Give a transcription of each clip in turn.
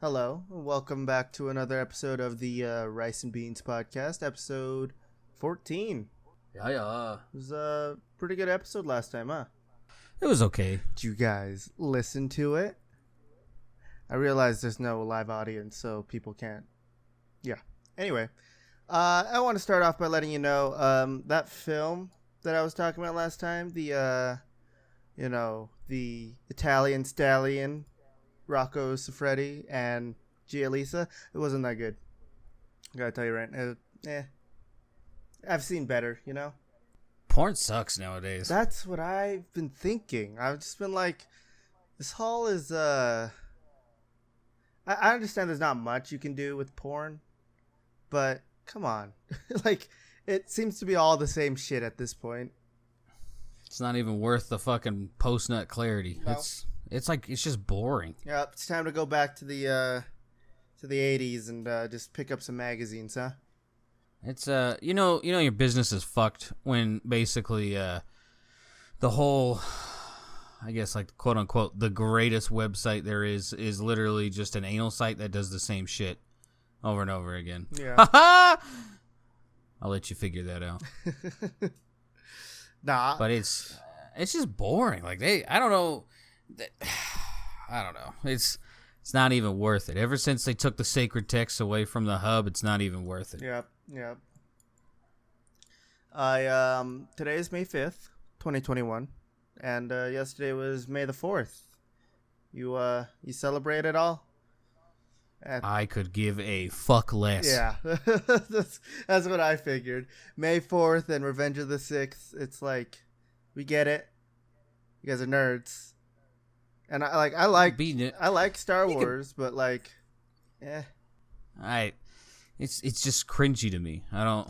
Hello, welcome back to another episode of the Rice and Beans podcast, episode 14. Yeah. It was a pretty good episode last time, huh? It was okay. Did you guys listen to it? I realize there's no live audience, so people can't. Yeah. Anyway, I want to start off by letting you know that film that I was talking about last time, the Italian stallion, Rocco Siffredi and Gia Lisa, it wasn't that good. I gotta tell you right. I've seen better, you know? Porn sucks nowadays. That's what I've been thinking. I've just been like, this whole is, I understand there's not much you can do with porn, but come on. Like, it seems to be all the same shit at this point. It's not even worth the fucking post-nut clarity. No. It's like, it's just boring. Yeah, it's time to go back to the 80s and just pick up some magazines, huh? It's you know your business is fucked when basically the whole, I guess, like, quote unquote, the greatest website there is literally just an anal site that does the same shit over and over again. Yeah. I'll let you figure that out. Nah. But it's just boring. Like, I don't know. It's not even worth it. Ever since they took the sacred texts away from the hub, it's not even worth it. Yep. Today is May 5th, 2021, and yesterday was May the 4th. You celebrate it all? I could give a fuck less. Yeah. that's what I figured. May 4th and Revenge of the 6th. It's like, we get it. You guys are nerds. And I like Star Wars, but like, it's just cringy to me. I don't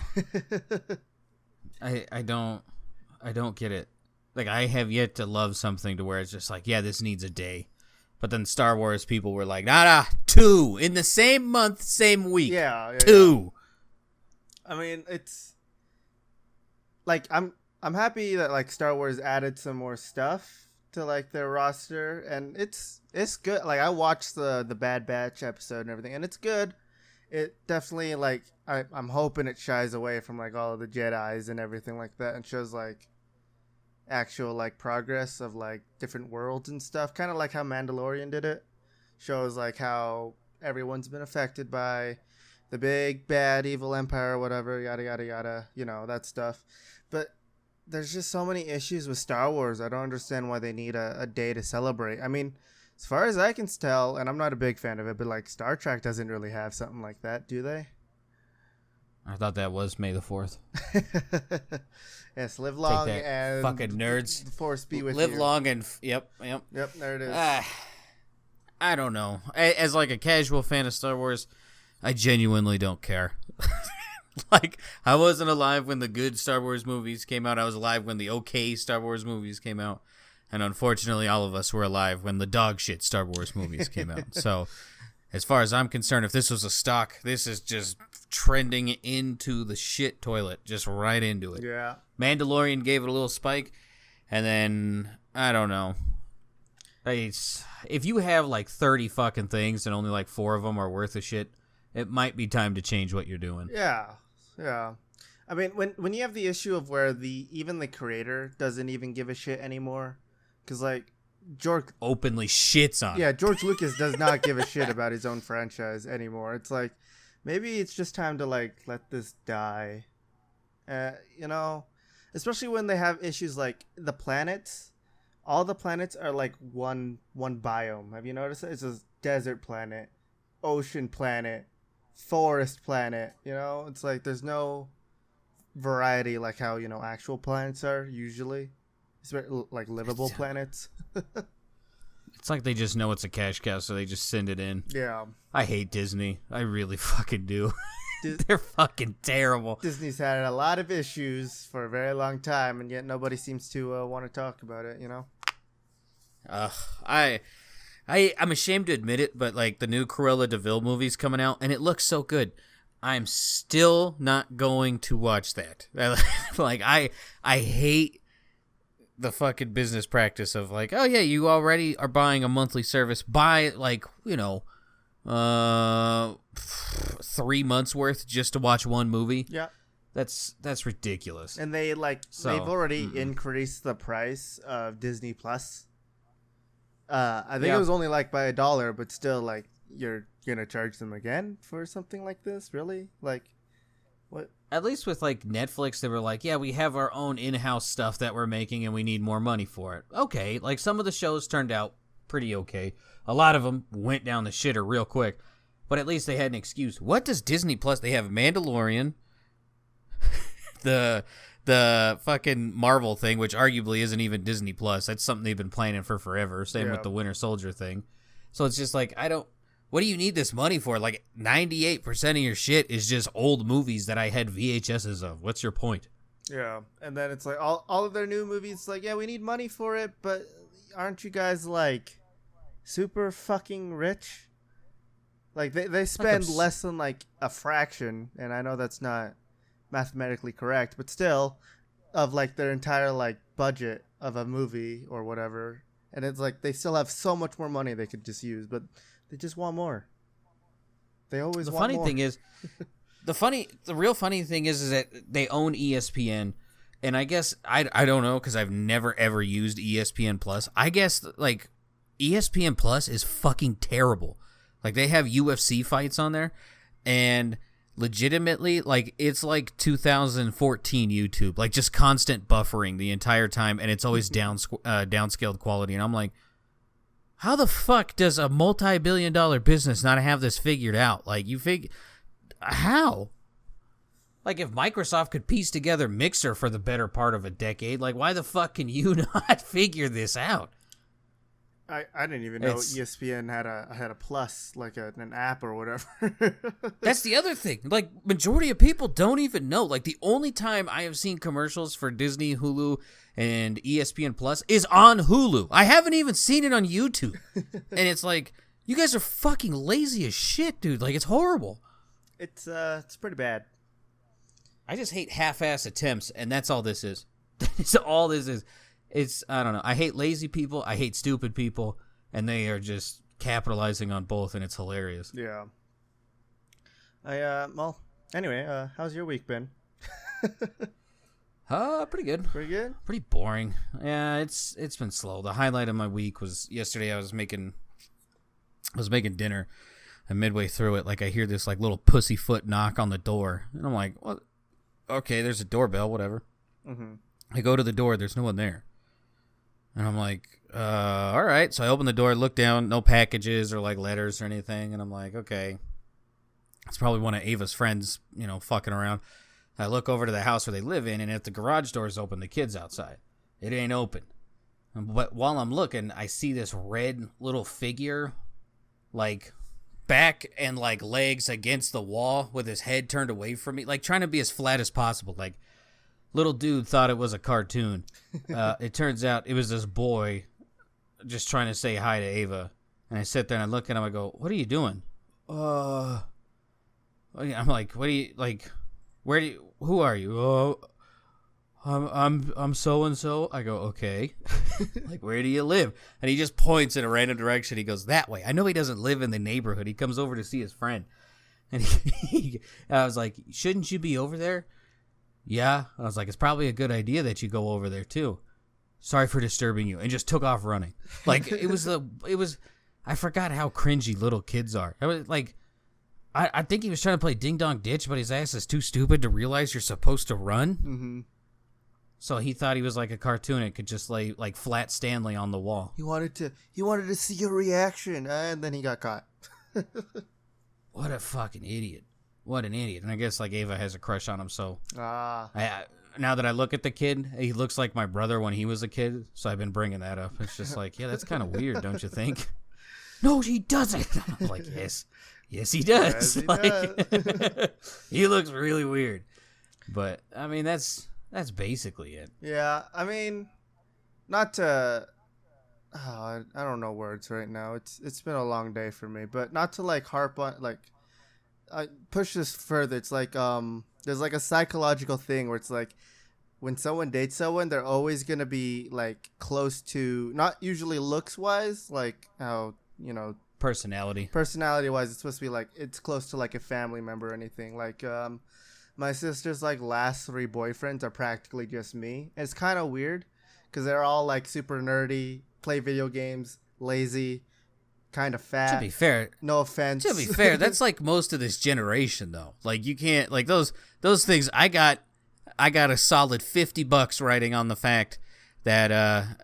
get it. Like, I have yet to love something to where it's just like, yeah, this needs a day. But then Star Wars people were like, nah, 2 in the same month, same week. Yeah. 2. I mean, it's like, I'm happy that like Star Wars added some more stuff to like their roster, and it's good. Like, I watched the Bad Batch episode and everything, and it's good. It definitely, like, I'm hoping it shies away from like all of the Jedis and everything like that, and shows like actual like progress of like different worlds and stuff, kind of like how Mandalorian did it. Shows like how everyone's been affected by the big bad evil empire or whatever, yada yada yada, that stuff. But there's just so many issues with Star Wars. I don't understand why they need a day to celebrate. I mean, as far as I can tell, and I'm not a big fan of it, but like Star Trek doesn't really have something like that, do they? I thought that was May the 4th. Yes, live long and fucking nerds. The Force be with live you. Live long and yep. Yep, there it is. I don't know. As like a casual fan of Star Wars, I genuinely don't care. Like, I wasn't alive when the good Star Wars movies came out. I was alive when the okay Star Wars movies came out. And unfortunately, all of us were alive when the dog shit Star Wars movies came out. So, as far as I'm concerned, if this was a stock, this is just trending into the shit toilet. Just right into it. Yeah. Mandalorian gave it a little spike. And then, I don't know. If you have like 30 fucking things and only like 4 of them are worth of shit, it might be time to change what you're doing. Yeah. I mean, when you have the issue of where even the creator doesn't even give a shit anymore, because like George openly shits on. Yeah, George Lucas does not give a shit about his own franchise anymore. It's like, maybe it's just time to like let this die. Especially when they have issues like the planets. All the planets are like one biome. Have you noticed it? It's a desert planet, ocean planet, forest planet. It's like there's no variety like how actual planets are usually. It's very, like, livable planets. It's like they just know it's a cash cow, so they just send it in. Yeah. I hate Disney. I really fucking do. They're fucking terrible. Disney's had a lot of issues for a very long time, and yet nobody seems to want to talk about it, I'm ashamed to admit it, but like the new Cruella de Vil movie's coming out, and it looks so good. I'm still not going to watch that. Like, I hate the fucking business practice of like, oh yeah, you already are buying a monthly service. Buy, like, 3 months worth just to watch one movie. Yeah. That's ridiculous. And they've already increased the price of Disney Plus. I think it was only like by $1, but still, like, you're gonna charge them again for something like this? Really? Like, what? At least with like Netflix, they were like, yeah, we have our own in-house stuff that we're making, and we need more money for it. Okay, like some of the shows turned out pretty okay. A lot of them went down the shitter real quick, but at least they had an excuse. What does Disney Plus? They have Mandalorian, the fucking Marvel thing, which arguably isn't even Disney Plus. That's something they've been planning for forever. Same with the Winter Soldier thing. So it's just like, what do you need this money for? Like 98% of your shit is just old movies that I had VHSs of. What's your point? Yeah, and then it's like all of their new movies, like, yeah, we need money for it, but aren't you guys like super fucking rich? Like they spend less than like a fraction, and I know that's not mathematically correct, but still, of like their entire like budget of a movie or whatever, and it's like they still have so much more money they could just use, but they just want more. They always want more. The funny thing is, the real funny thing is that they own ESPN, and I guess I don't know because I've never ever used ESPN Plus. I guess like ESPN Plus is fucking terrible. Like they have UFC fights on there, and legitimately, like it's like 2014 YouTube, like just constant buffering the entire time, and it's always downscaled quality. And I'm like, how the fuck does a multi-billion-dollar business not have this figured out? Like, how? Like, if Microsoft could piece together Mixer for the better part of a decade, like, why the fuck can you not figure this out? I didn't even know ESPN had a plus, like an app or whatever. That's the other thing. Like, majority of people don't even know. Like, the only time I have seen commercials for Disney, Hulu, and ESPN Plus is on Hulu. I haven't even seen it on YouTube. And it's like, you guys are fucking lazy as shit, dude. Like, it's horrible. It's pretty bad. I just hate half-ass attempts, and that's all this is. That's all this is. It's, I don't know. I hate lazy people. I hate stupid people. And they are just capitalizing on both, and it's hilarious. Yeah. Well, anyway, how's your week been? Pretty good. Pretty good? Pretty boring. Yeah, it's been slow. The highlight of my week was yesterday I was making dinner, and midway through it, like, I hear this, like, little pussyfoot knock on the door. And I'm like, what? Okay, there's a doorbell, whatever. Mm-hmm. I go to the door. There's no one there. And I'm like, all right. So I open the door, look down, no packages or like letters or anything. And I'm like, okay, it's probably one of Ava's friends, fucking around. I look over to the house where they live in, and if the garage door is open, the kid's outside. It ain't open. But while I'm looking, I see this red little figure, like back and like legs against the wall with his head turned away from me, like trying to be as flat as possible. Like, little dude thought it was a cartoon. It turns out it was this boy just trying to say hi to Ava. And I sit there and I look at him. I go, "What are you doing?" I'm like, "What do you like? Who are you?" "Oh, I'm so and so." I go, "Okay." Like, "Where do you live?" And he just points in a random direction. He goes, "That way." I know he doesn't live in the neighborhood. He comes over to see his friend. And I was like, "Shouldn't you be over there?" "Yeah." I was like, "It's probably a good idea that you go over there too. Sorry for disturbing you," and just took off running. Like, I forgot how cringy little kids are. I was like, I think he was trying to play Ding Dong Ditch, but his ass is too stupid to realize you're supposed to run. Mm-hmm. So he thought he was like a cartoon and could just lay like Flat Stanley on the wall. He wanted to see your reaction, and then he got caught. What a fucking idiot. What an idiot. And I guess, like, Ava has a crush on him, so... now that I look at the kid, he looks like my brother when he was a kid, so I've been bringing that up. It's just like, yeah, that's kind of weird, don't you think? "No, he doesn't." I'm like, yes. Yes, he does. Yes, he does. He looks really weird. But, I mean, that's basically it. Yeah, I mean, not to... I don't know words right now. It's been a long day for me, but not to, like, harp on, like... I push this further. It's like there's like a psychological thing where it's like when someone dates someone, they're always gonna be like close to, not usually looks wise, like how personality. Personality wise, it's supposed to be like it's close to like a family member or anything. Like my sister's like last 3 boyfriends are practically just me. And it's kind of weird because they're all like super nerdy, play video games, lazy, kind of fat. To be fair, no offense. To be fair, that's like most of this generation though. Like you can't like those things. I got a solid $50 writing on the fact that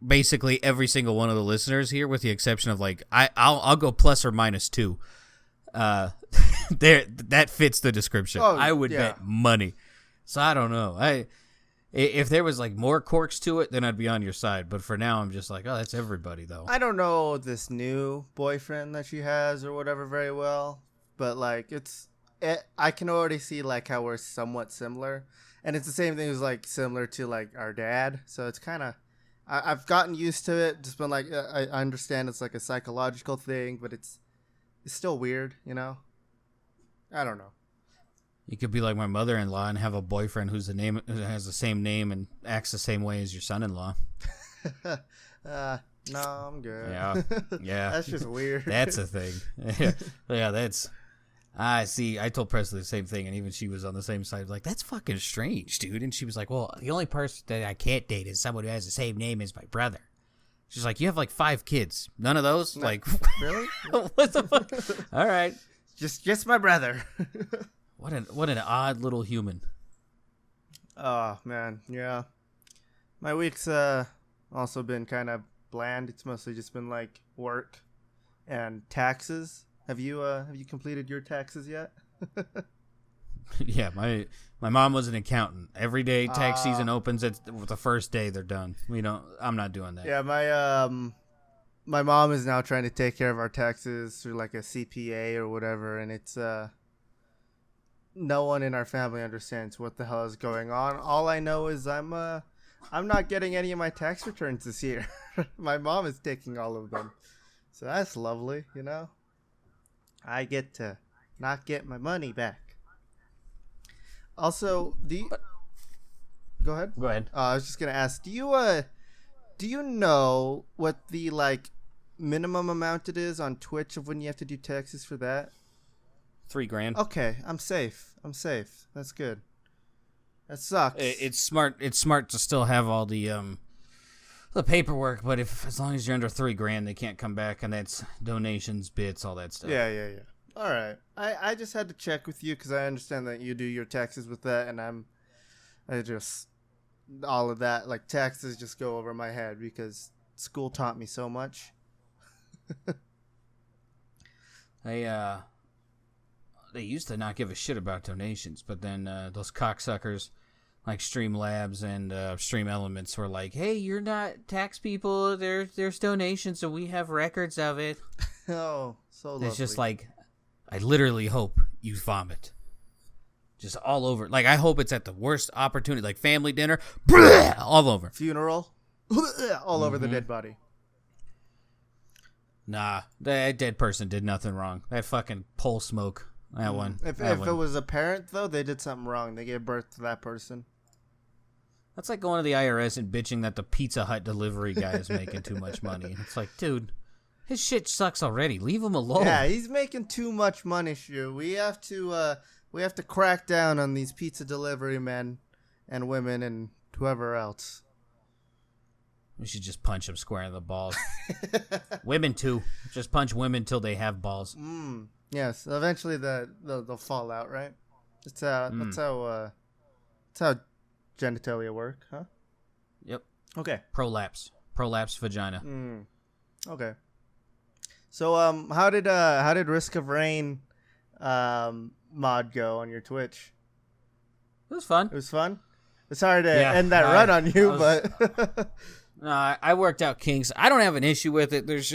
basically every single one of the listeners here, with the exception of like I'll go plus or minus 2. There that fits the description. Oh, I would bet money. So I don't know. If there was like more quirks to it, then I'd be on your side. But for now, I'm just like, oh, that's everybody though. I don't know this new boyfriend that she has or whatever very well, but like I can already see like how we're somewhat similar, and it's the same thing as like similar to like our dad. So it's kind of I've gotten used to it. Just been like I understand it's like a psychological thing, but it's still weird, you know. I don't know. You could be like my mother-in-law and have a boyfriend who has the same name and acts the same way as your son-in-law. No, I'm good. Yeah. That's just weird. That's a thing. Yeah, that's. I see. I told Presley the same thing, and even she was on the same side. Like, that's fucking strange, dude. And she was like, well, the only person that I can't date is someone who has the same name as my brother. She's like, you have like 5 kids. None of those? No. Like, really? What the fuck? All right. Just my brother. What an odd little human. Oh man, yeah. My week's also been kind of bland. It's mostly just been like work and taxes. Have you completed your taxes yet? Yeah, my mom was an accountant. Every day tax season opens, it's the first day they're done. I'm not doing that. Yeah, my mom is now trying to take care of our taxes through like a CPA or whatever, and it's no one in our family understands what the hell is going on. All I know is I'm not getting any of my tax returns this year. My mom is taking all of them. So that's lovely, you know? I get to not get my money back. Also, go ahead. Go ahead. I was just going to ask, do you know what the like minimum amount it is on Twitch of when you have to do taxes for that? $3,000. Okay, I'm safe. That's good. That sucks. It's smart. It's smart to still have all the paperwork, but as long as you're under $3,000, they can't come back, and that's donations, bits, all that stuff. Yeah. All right. I just had to check with you because I understand that you do your taxes with that, and all of that, like taxes just go over my head because school taught me so much. They used to not give a shit about donations, but then those cocksuckers like Streamlabs and Stream Elements were like, hey, you're not tax people, there's donations, so we have records of it. Oh, so lovely. It's just like, I literally hope you vomit. Just all over. Like, I hope it's at the worst opportunity, like family dinner, all over. Funeral, all over the dead body. Nah, that dead person did nothing wrong. That fucking pole smoke. That one. If it was a parent, though, they did something wrong. They gave birth to that person. That's like going to the IRS and bitching that the Pizza Hut delivery guy is making too much money. It's like, dude, his shit sucks already. Leave him alone. Yeah, he's making too much money, Shu. We have to crack down on these pizza delivery men and women and whoever else. We should just punch him square in the balls. Women, too. Just punch women till they have balls. Yes, eventually they'll fall out, right? That's how genitalia work, huh? Yep. Okay. Prolapse vagina. Okay. So how did Risk of Rain mod go on your Twitch? It was fun. It was fun. Sorry to end that run on you, but no, I worked out kinks. I don't have an issue with it. There's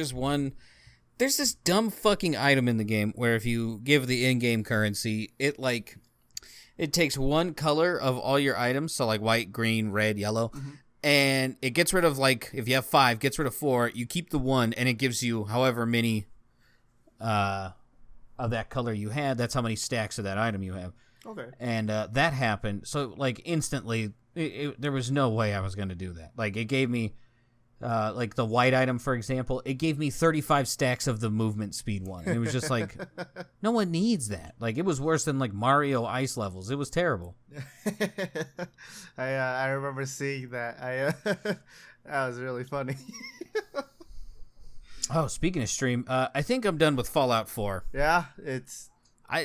this dumb fucking item in the game where if you give the in-game currency, it takes one color of all your items, so like white, green, red, yellow, and it gets rid of, like, if you have 5, gets rid of 4, you keep the 1, and it gives you however many of that color you had. That's how many stacks of that item you have. Okay. And that happened, so like instantly, there was no way I was going to do that. Like, it gave me like the white item, for example, it gave me 35 stacks of the movement speed one. And it was just like, no one needs that. Like, it was worse than like Mario ice levels. It was terrible. I remember seeing that. That was really funny. Oh, speaking of stream, I think I'm done with Fallout 4. Yeah,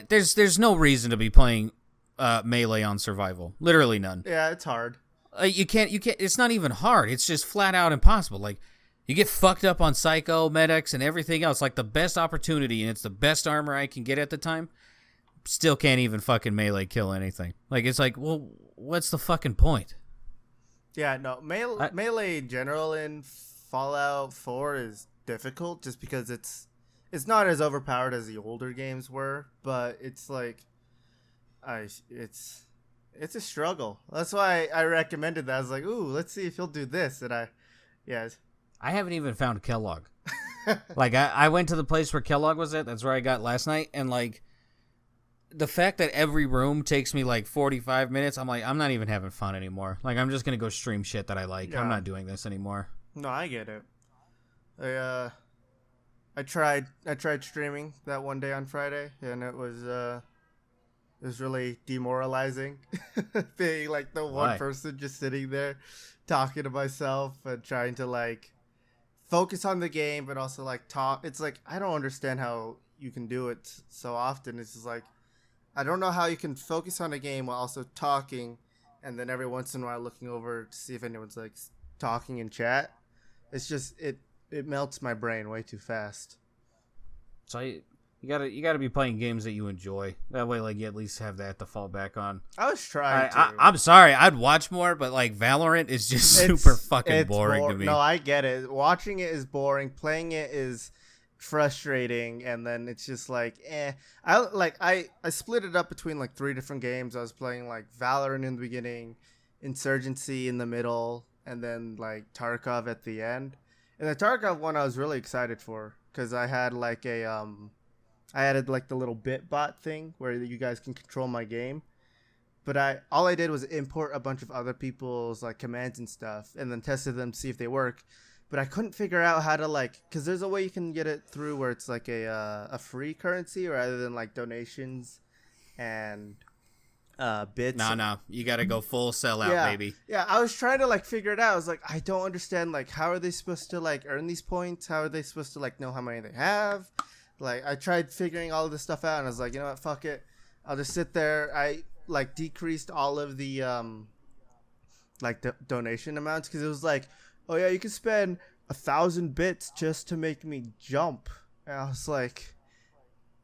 there's no reason to be playing Melee on survival. Literally none. Yeah, it's hard. You can't. It's not even hard. It's just flat out impossible. Like, you get fucked up on Psycho, Medics, and everything else. Like, the best opportunity, and it's the best armor I can get at the time. Still can't even fucking Melee kill anything. Like, it's like, well, what's the fucking point? Yeah, no. Melee in general in Fallout 4 is difficult just because it's not as overpowered as the older games were, but it's like it's a struggle. That's why I recommended that. I was like, ooh, let's see if he'll do this. And I haven't even found Kellogg. Like, I went to the place where Kellogg was at. That's where I got last night. And, like, the fact that every room takes me, like, 45 minutes, I'm like, I'm not even having fun anymore. Like, I'm just going to go stream shit that I like. Yeah. I'm not doing this anymore. No, I get it. I tried streaming that one day on Friday, and it was really demoralizing being like the one person just sitting there talking to myself and trying to like focus on the game but also like talk. It's like I don't understand how you can do it so often. It's just like I don't know how you can focus on a game while also talking and then every once in a while looking over to see if anyone's like talking in chat. It's just it melts my brain way too fast. So you gotta be playing games that you enjoy. That way, like, you at least have that to fall back on. I was trying to. I'm sorry, I'd watch more, but like Valorant is just super fucking boring to me. No, I get it. Watching it is boring. Playing it is frustrating, and then it's just like, I split it up between like 3 different games. I was playing like Valorant in the beginning, Insurgency in the middle, and then like Tarkov at the end. And the Tarkov one I was really excited for because I had like I added like the little BitBot thing where you guys can control my game. But all I did was import a bunch of other people's like commands and stuff and then tested them to see if they work. But I couldn't figure out how to like, because there's a way you can get it through where it's like a free currency rather than like donations and bits. No, you gotta go full sellout, baby. Yeah, I was trying to like figure it out. I was like, I don't understand. Like, how are they supposed to like earn these points? How are they supposed to like know how many they have? Like, I tried figuring all of this stuff out, and I was like, you know what, fuck it. I'll just sit there. I like decreased all of the like the donation amounts because it was like, oh yeah, you can spend 1,000 bits just to make me jump. And I was like,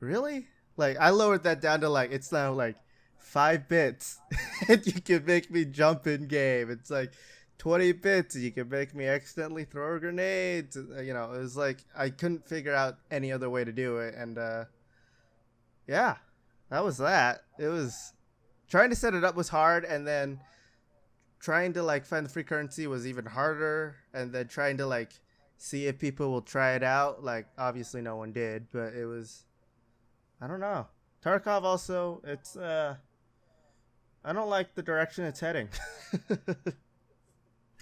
really? Like, I lowered that down to like it's now like 5 bits and you can make me jump in game. It's like 20 bits and you can make me accidentally throw grenades. You know, it was like I couldn't figure out any other way to do it. And yeah, that was that. It was trying to set it up was hard, and then trying to like find the free currency was even harder, and then trying to like see if people will try it out. Like, obviously no one did, but it was, I don't know. Tarkov also, it's I don't like the direction it's heading.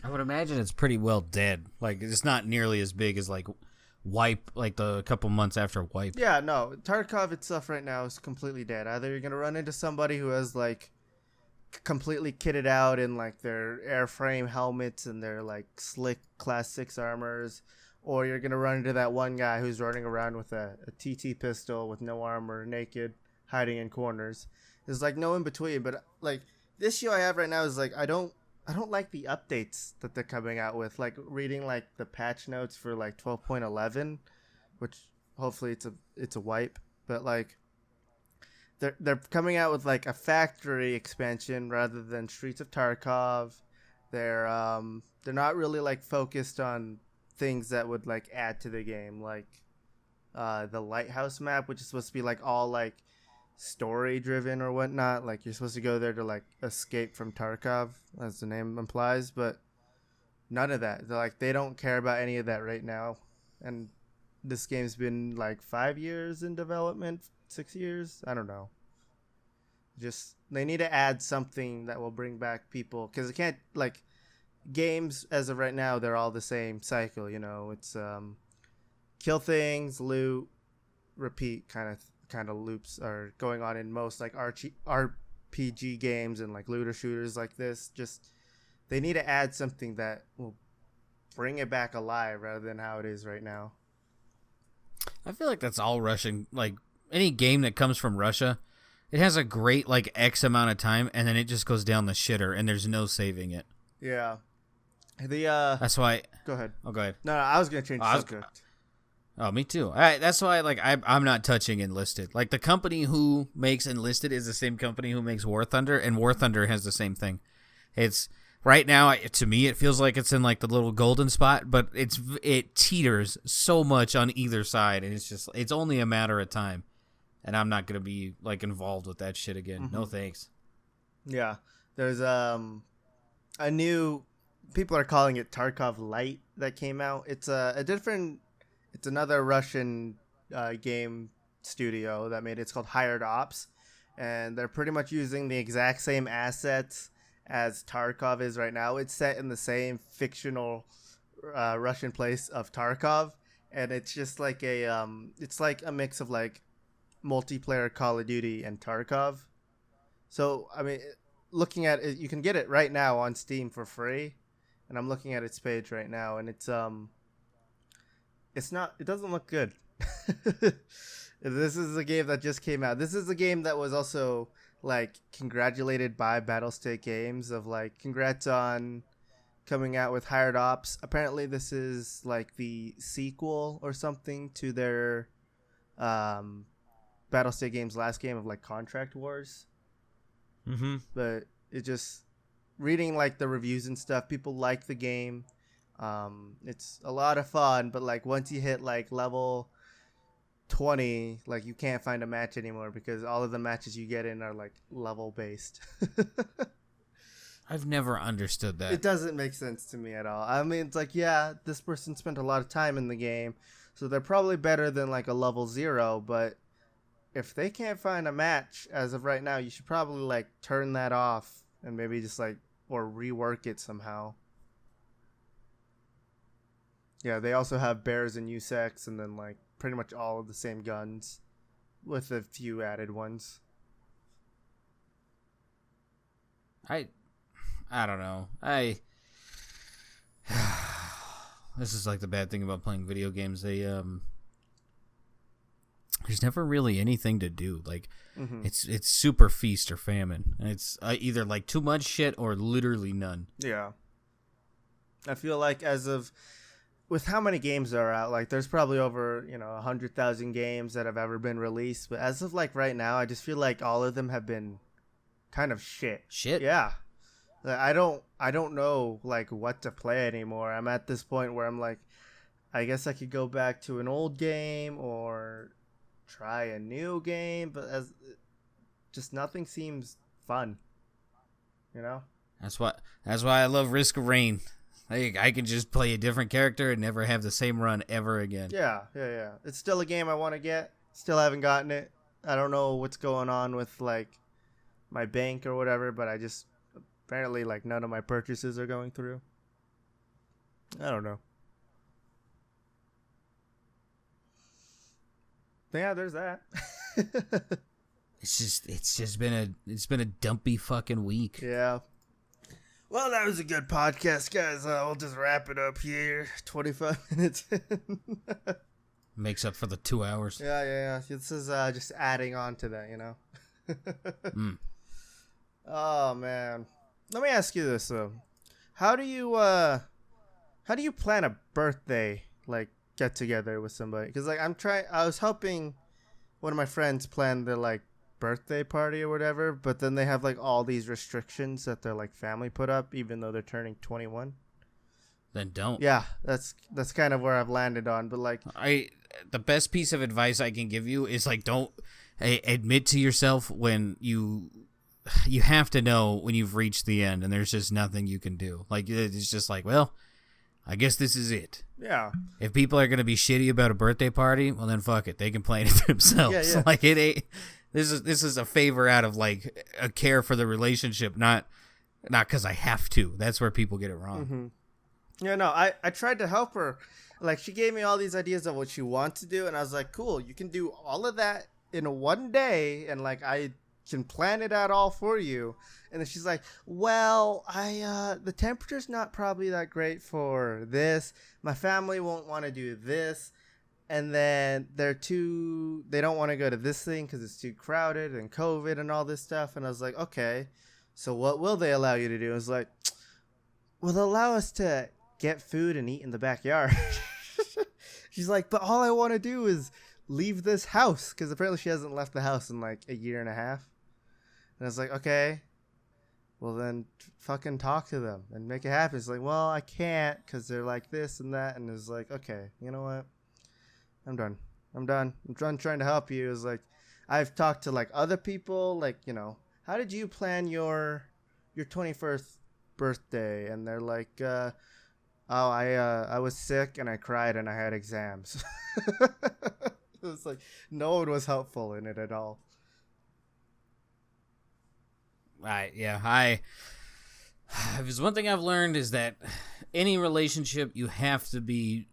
I would imagine it's pretty well dead. Like, it's not nearly as big as like Wipe, like the couple months after Wipe. Yeah, no, Tarkov itself right now is completely dead. Either you're gonna run into somebody who has like completely kitted out in like their airframe helmets and their like slick class 6 armors, or you're gonna run into that one guy who's running around with a TT pistol with no armor, naked, hiding in corners. There's like no in between. But like this issue I have right now is like I don't like the updates that they're coming out with. Like reading like the patch notes for like 12.11, which hopefully it's a wipe, but like they're coming out with like a factory expansion rather than Streets of Tarkov. They're not really like focused on things that would like add to the game, like the lighthouse map, which is supposed to be like all like story driven or whatnot. Like you're supposed to go there to like escape from Tarkov, as the name implies, but none of that. They're like, they don't care about any of that right now. And this game's been like 5 years in development, 6 years, I don't know. Just they need to add something that will bring back people, because it can't like games as of right now, they're all the same cycle. It's kill things, loot, repeat kind of loops are going on in most like RPG games and like looter shooters like this. Just they need to add something that will bring it back alive rather than how it is right now. I feel like that's all Russian. Like any game that comes from Russia, it has a great like X amount of time, and then it just goes down the shitter, and there's no saving it. Yeah. That's why. Go ahead. Oh, go ahead. No, I was gonna change the subject. Oh, me too. That's why like I'm not touching Enlisted. Like the company who makes Enlisted is the same company who makes War Thunder, and War Thunder has the same thing. It's right now to me it feels like it's in like the little golden spot, but it teeters so much on either side, and it's only a matter of time. And I'm not gonna be like involved with that shit again. Mm-hmm. No thanks. Yeah, there's a new. People are calling it Tarkov Lite that came out. It's It's another Russian game studio that made it. It's called Hired Ops, and they're pretty much using the exact same assets as Tarkov is right now. It's set in the same fictional Russian place of Tarkov, and it's just like it's like a mix of like multiplayer Call of Duty and Tarkov. So I mean, looking at it, you can get it right now on Steam for free, and I'm looking at its page right now, and it doesn't look good. This is a game that just came out. This is a game that was also like congratulated by Battlestate Games of like, congrats on coming out with Hired Ops. Apparently this is like the sequel or something to their Battlestate Games last game of like Contract Wars. Mm-hmm. But it just, reading like the reviews and stuff, people like the game. It's a lot of fun, but like once you hit like level 20, like you can't find a match anymore because all of the matches you get in are like level based. I've never understood that. It doesn't make sense to me at all. I mean, it's like, yeah, this person spent a lot of time in the game, so they're probably better than like a level 0, but if they can't find a match as of right now, you should probably like turn that off and maybe just like, or rework it somehow. Yeah, they also have bears and USEX, and then like pretty much all of the same guns with a few added ones. I don't know. This is like the bad thing about playing video games. There's never really anything to do. Like it's super feast or famine. And it's either like too much shit or literally none. Yeah. I feel like with how many games are out, like there's probably over 100,000 games that have ever been released, but as of like right now, I just feel like all of them have been kind of shit. Yeah, I don't know like what to play anymore. I'm at this point where I'm like, I guess I could go back to an old game or try a new game, but just nothing seems fun. That's why I love Risk of Rain. I can just play a different character and never have the same run ever again. Yeah. It's still a game I want to get. Still haven't gotten it. I don't know what's going on with like my bank or whatever, but I just apparently like none of my purchases are going through. I don't know. But yeah, there's that. It's been a dumpy fucking week. Yeah. Well, that was a good podcast, guys. We'll just wrap it up here. 25 minutes in. Makes up for the 2 hours. Yeah. This is just adding on to that, Oh, man. Let me ask you this, though. How do you plan a birthday, like, get together with somebody? Because, like, I was helping one of my friends plan their, like, birthday party or whatever, but then they have like all these restrictions that their like family put up even though they're turning 21. Then don't. Yeah, that's kind of where I've landed on, but like the best piece of advice I can give you is like don't admit to yourself when you have to know when you've reached the end and there's just nothing you can do. Like it's just like, well, I guess this is it. Yeah. If people are going to be shitty about a birthday party, well then fuck it. They can plan it themselves. Yeah. Like it ain't. This is a favor out of like a care for the relationship, not not because I have to. That's where people get it wrong. Mm-hmm. Yeah, no, I tried to help her. Like, she gave me all these ideas of what she wants to do, and I was like, cool, you can do all of that in one day, and like I can plan it out all for you. And then she's like, well, the temperature's not probably that great for this. My family won't want to do this. And then they don't want to go to this thing because it's too crowded and COVID and all this stuff. And I was like, okay, so what will they allow you to do? I was like, well, they'll allow us to get food and eat in the backyard. She's like, but all I want to do is leave this house, because apparently she hasn't left the house in like a year and a half. And I was like, okay, well then fucking talk to them and make it happen. It's like, well, I can't because they're like this and that. And it's like, okay, you know what? I'm done. I'm trying to help you. It's like, I've talked to like other people, like, you know, how did you plan your 21st birthday? And they're like, I was sick and I cried and I had exams. It was like, no one was helpful in it at all. Right, yeah. If there's one thing I've learned is that any relationship, you have to be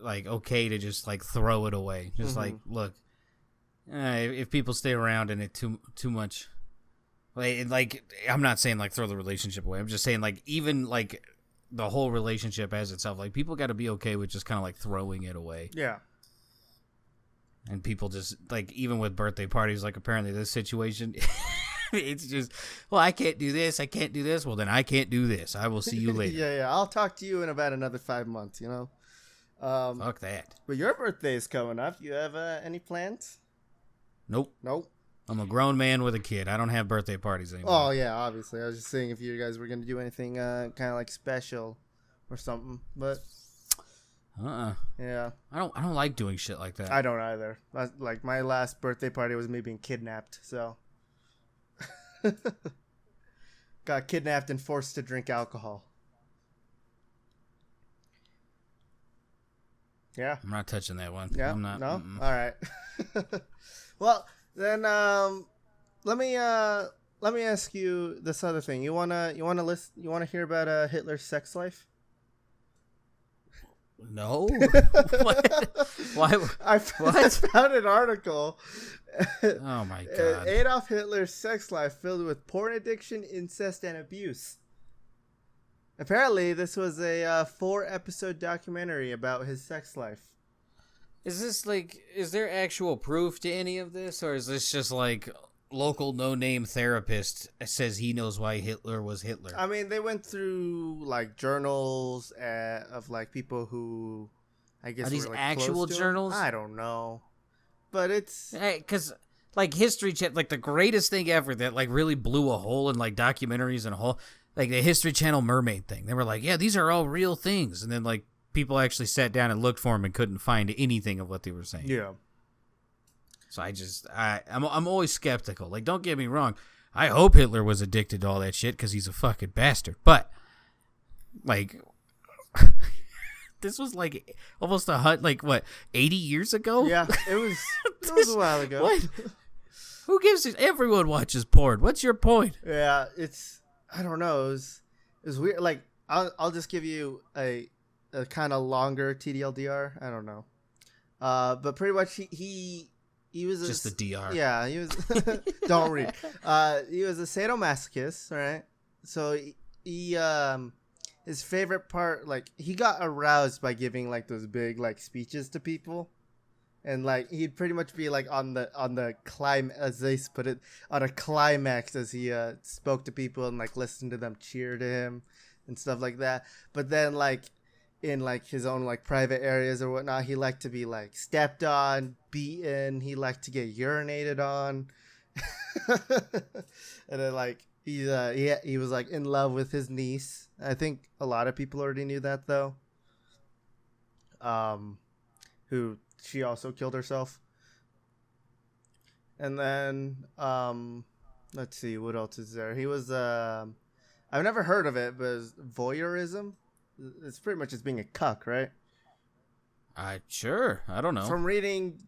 like okay to just like throw it away. Just like, look, if people stay around and it too much, like I'm not saying like throw the relationship away. I'm just saying like even like the whole relationship as itself, like people got to be okay with just kind of like throwing it away. Yeah. And people just like, even with birthday parties, like apparently this situation, it's just, well, I can't do this. I can't do this. Well, then I can't do this. I will see you later. Yeah. I'll talk to you in about another 5 months, you know? Fuck that. But your birthday is coming up. You have any plans? Nope. I'm a grown man with a kid. I don't have birthday parties anymore. Oh, yeah, obviously. I was just saying if you guys were going to do anything kind of like special or something. But yeah. I don't like doing shit like that. I don't either. Like, my last birthday party was me being kidnapped, so. Got kidnapped and forced to drink alcohol. Yeah. I'm not touching that one. Yeah. I'm not. No? All right. Well, then let me ask you this other thing. You want to hear about Hitler's sex life? No. What? Why? I found an article. Oh my god. Adolf Hitler's sex life filled with porn addiction, incest, and abuse. Apparently, this was a 4-episode documentary about his sex life. Is this like, is there actual proof to any of this, or is this just like local no-name therapist says he knows why Hitler was Hitler? I mean, they went through like journals of like people who, I guess, are these were, like, actual close to journals? him. I don't know, but it's because like History Channel, like the greatest thing ever that like really blew a hole in like documentaries and a whole, like the History Channel mermaid thing. They were like, yeah, these are all real things, and then like people actually sat down and looked for them and couldn't find anything of what they were saying. Yeah. So I'm always skeptical. Like, don't get me wrong. I hope Hitler was addicted to all that shit because he's a fucking bastard. But, like, this was like almost 80 years ago? Yeah, it was a while ago. What? Who gives it? Everyone watches porn. What's your point? Yeah, I don't know. It was weird. Like, I'll just give you a kind of longer TDLDR. I don't know. But pretty much he was just the DR. Yeah, he was. Don't read. He was a sadomasochist, right? So he his favorite part, like, he got aroused by giving like those big like speeches to people, and like he'd pretty much be like on the climb, as they put it, on a climax as he spoke to people and like listened to them cheer to him and stuff like that. But then like in like his own like private areas or whatnot, he liked to be like stepped on, beaten. He liked to get urinated on. And then like he was like in love with his niece. I think a lot of people already knew that though. Who she also killed herself. And then let's see, what else is there? He was I've never heard of it, but it's voyeurism. It's pretty much just being a cuck, right? Sure. I don't know. From reading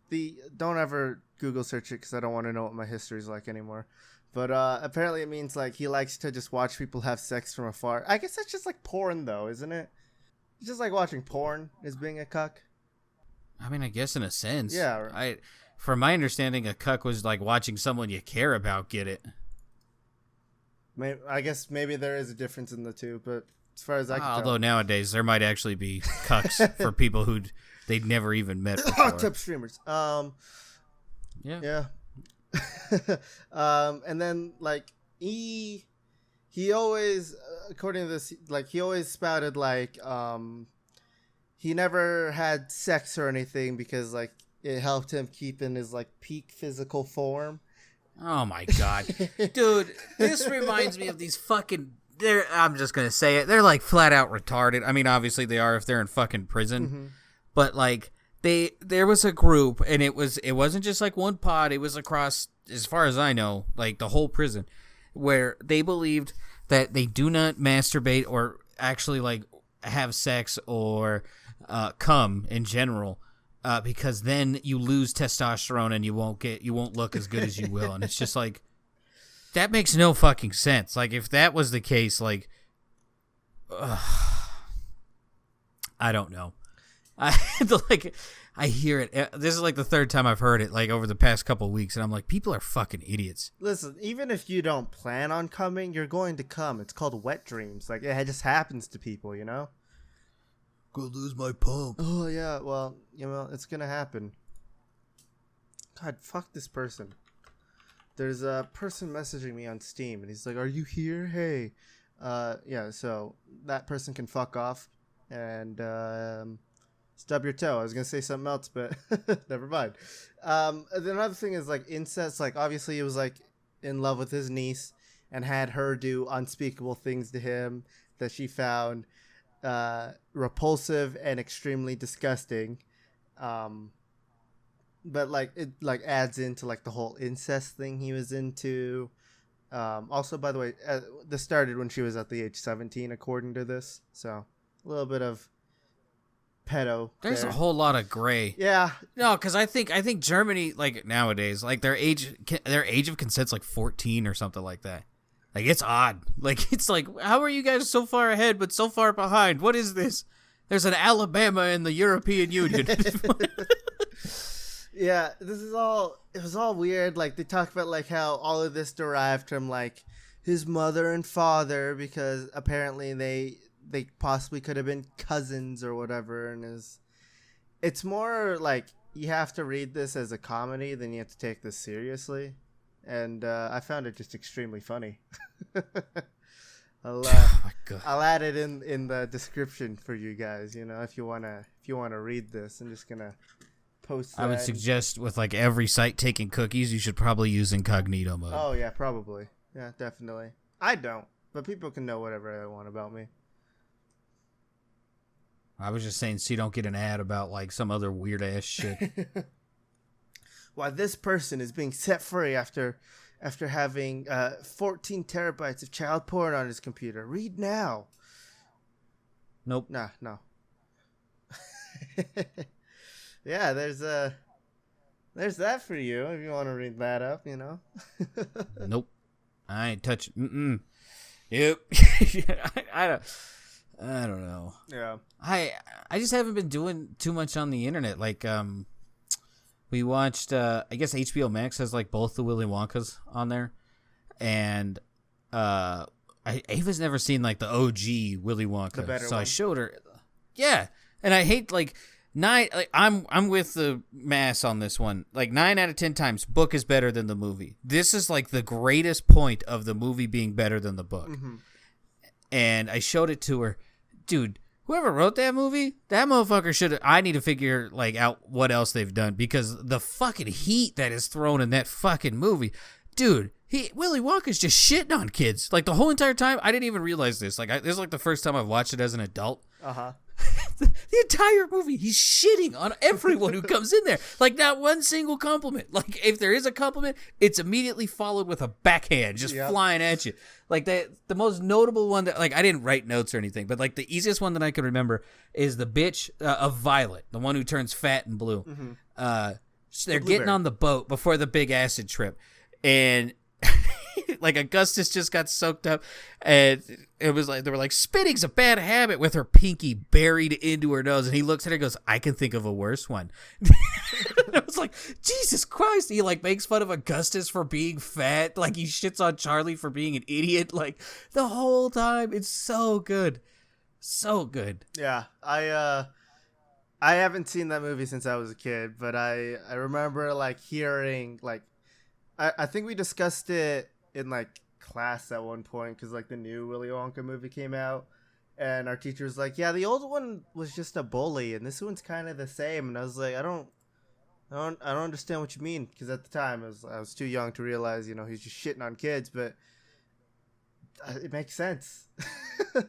don't ever Google search it because I don't want to know what my history is like anymore. But apparently it means like he likes to just watch people have sex from afar. I guess that's just like porn though, isn't it? It's just like watching porn is being a cuck. I mean, I guess in a sense. Yeah. From my understanding, a cuck was like watching someone you care about get it. I guess maybe there is a difference in the two, but as far as I can tell. Although nowadays there might actually be cucks for people who they'd never even met before. Tip streamers. Yeah. And then like he always, according to this, like he always spouted like he never had sex or anything because like it helped him keep in his like peak physical form. Oh my god, dude! This reminds me of these fucking. I'm just gonna say it. They're like flat out retarded. I mean, obviously they are if they're in fucking prison, Mm-hmm. but like there was a group, and it wasn't just like one pod. It was across, as far as I know, like the whole prison, where they believed that they do not masturbate or actually like have sex or come in general. Because then you lose testosterone and you won't look as good as you will, and it's just like that makes no fucking sense. Like if that was the case, like I don't know. I hear it. This is like the third time I've heard it like over the past couple of weeks, and I'm like, people are fucking idiots. Listen, even if you don't plan on coming, you're going to come. It's called wet dreams. Like it just happens to people, you know. Go lose my pump. Oh yeah, well, you know, it's gonna happen. God, fuck this person. There's a person messaging me on Steam, and he's like, "Are you here? Hey." Yeah, so that person can fuck off and stub your toe. I was gonna say something else, but never mind. Another thing is like incest. Like obviously, he was like in love with his niece and had her do unspeakable things to him that she found repulsive and extremely disgusting, but like it like adds into like the whole incest thing he was into. Also, by the way, this started when she was at the age 17 according to this, so a little bit of pedo There's there. a whole lot of gray. Yeah, No, because I think Germany, like nowadays, like their age of consent's like 14 or something like that. Like it's odd. Like it's like, how are you guys so far ahead but so far behind? What is this? There's an Alabama in the European Union. Yeah, it was all weird. Like they talk about like how all of this derived from like his mother and father because apparently they possibly could have been cousins or whatever, and it's more like you have to read this as a comedy than you have to take this seriously. And I found it just extremely funny. Oh my God. I'll add it in the description for you guys. You know, if you wanna read this, I'm just gonna post that. I would suggest with like every site taking cookies, you should probably use incognito mode. Oh yeah, probably. Yeah, definitely. I don't, but people can know whatever they want about me. I was just saying, so you don't get an ad about like some other weird ass shit. Why this person is being set free after having 14 terabytes of child porn on his computer. Read now. Nope. No. Yeah, there's that for you if you want to read that up, you know. Nope. I ain't touching. Yep. I don't know. Yeah. I just haven't been doing too much on the internet. Like we watched I guess HBO Max has like both the Willy Wonkas on there, and Ava's never seen like the OG Willy Wonka, The better so one. I showed her. Yeah, and I hate like 9. Like I'm with the mass on this one. Like 9 out of 10 times, book is better than the movie. This is like the greatest point of the movie being better than the book. Mm-hmm. And I showed it to her, dude. Whoever wrote that movie, that motherfucker should. I need to figure like out what else they've done because the fucking heat that is thrown in that fucking movie, dude. Willy Wonka's just shitting on kids like the whole entire time. I didn't even realize this. Like this is like the first time I've watched it as an adult. Uh-huh. The entire movie, he's shitting on everyone who comes in there. Like, not one single compliment. Like, if there is a compliment, it's immediately followed with a backhand just flying at you. Like, the most notable one that, like, I didn't write notes or anything, but, like, the easiest one that I can remember is the bitch of Violet, the one who turns fat and blue. Mm-hmm. They're getting on the boat before the big acid trip, and like Augustus just got soaked up, and it was like they were like, spitting's a bad habit, with her pinky buried into her nose, and he looks at her and goes, I can think of a worse one. I was like, Jesus Christ. He like makes fun of Augustus for being fat, like he shits on Charlie for being an idiot, like the whole time. It's so good. So good. Yeah, I haven't seen that movie since I was a kid, but I remember like hearing like I think we discussed it in like class at one point because like the new Willy Wonka movie came out, and our teacher was like, yeah, the old one was just a bully and this one's kind of the same. And I was like, I don't understand what you mean, because at the time I was too young to realize, you know, he's just shitting on kids, but it makes sense.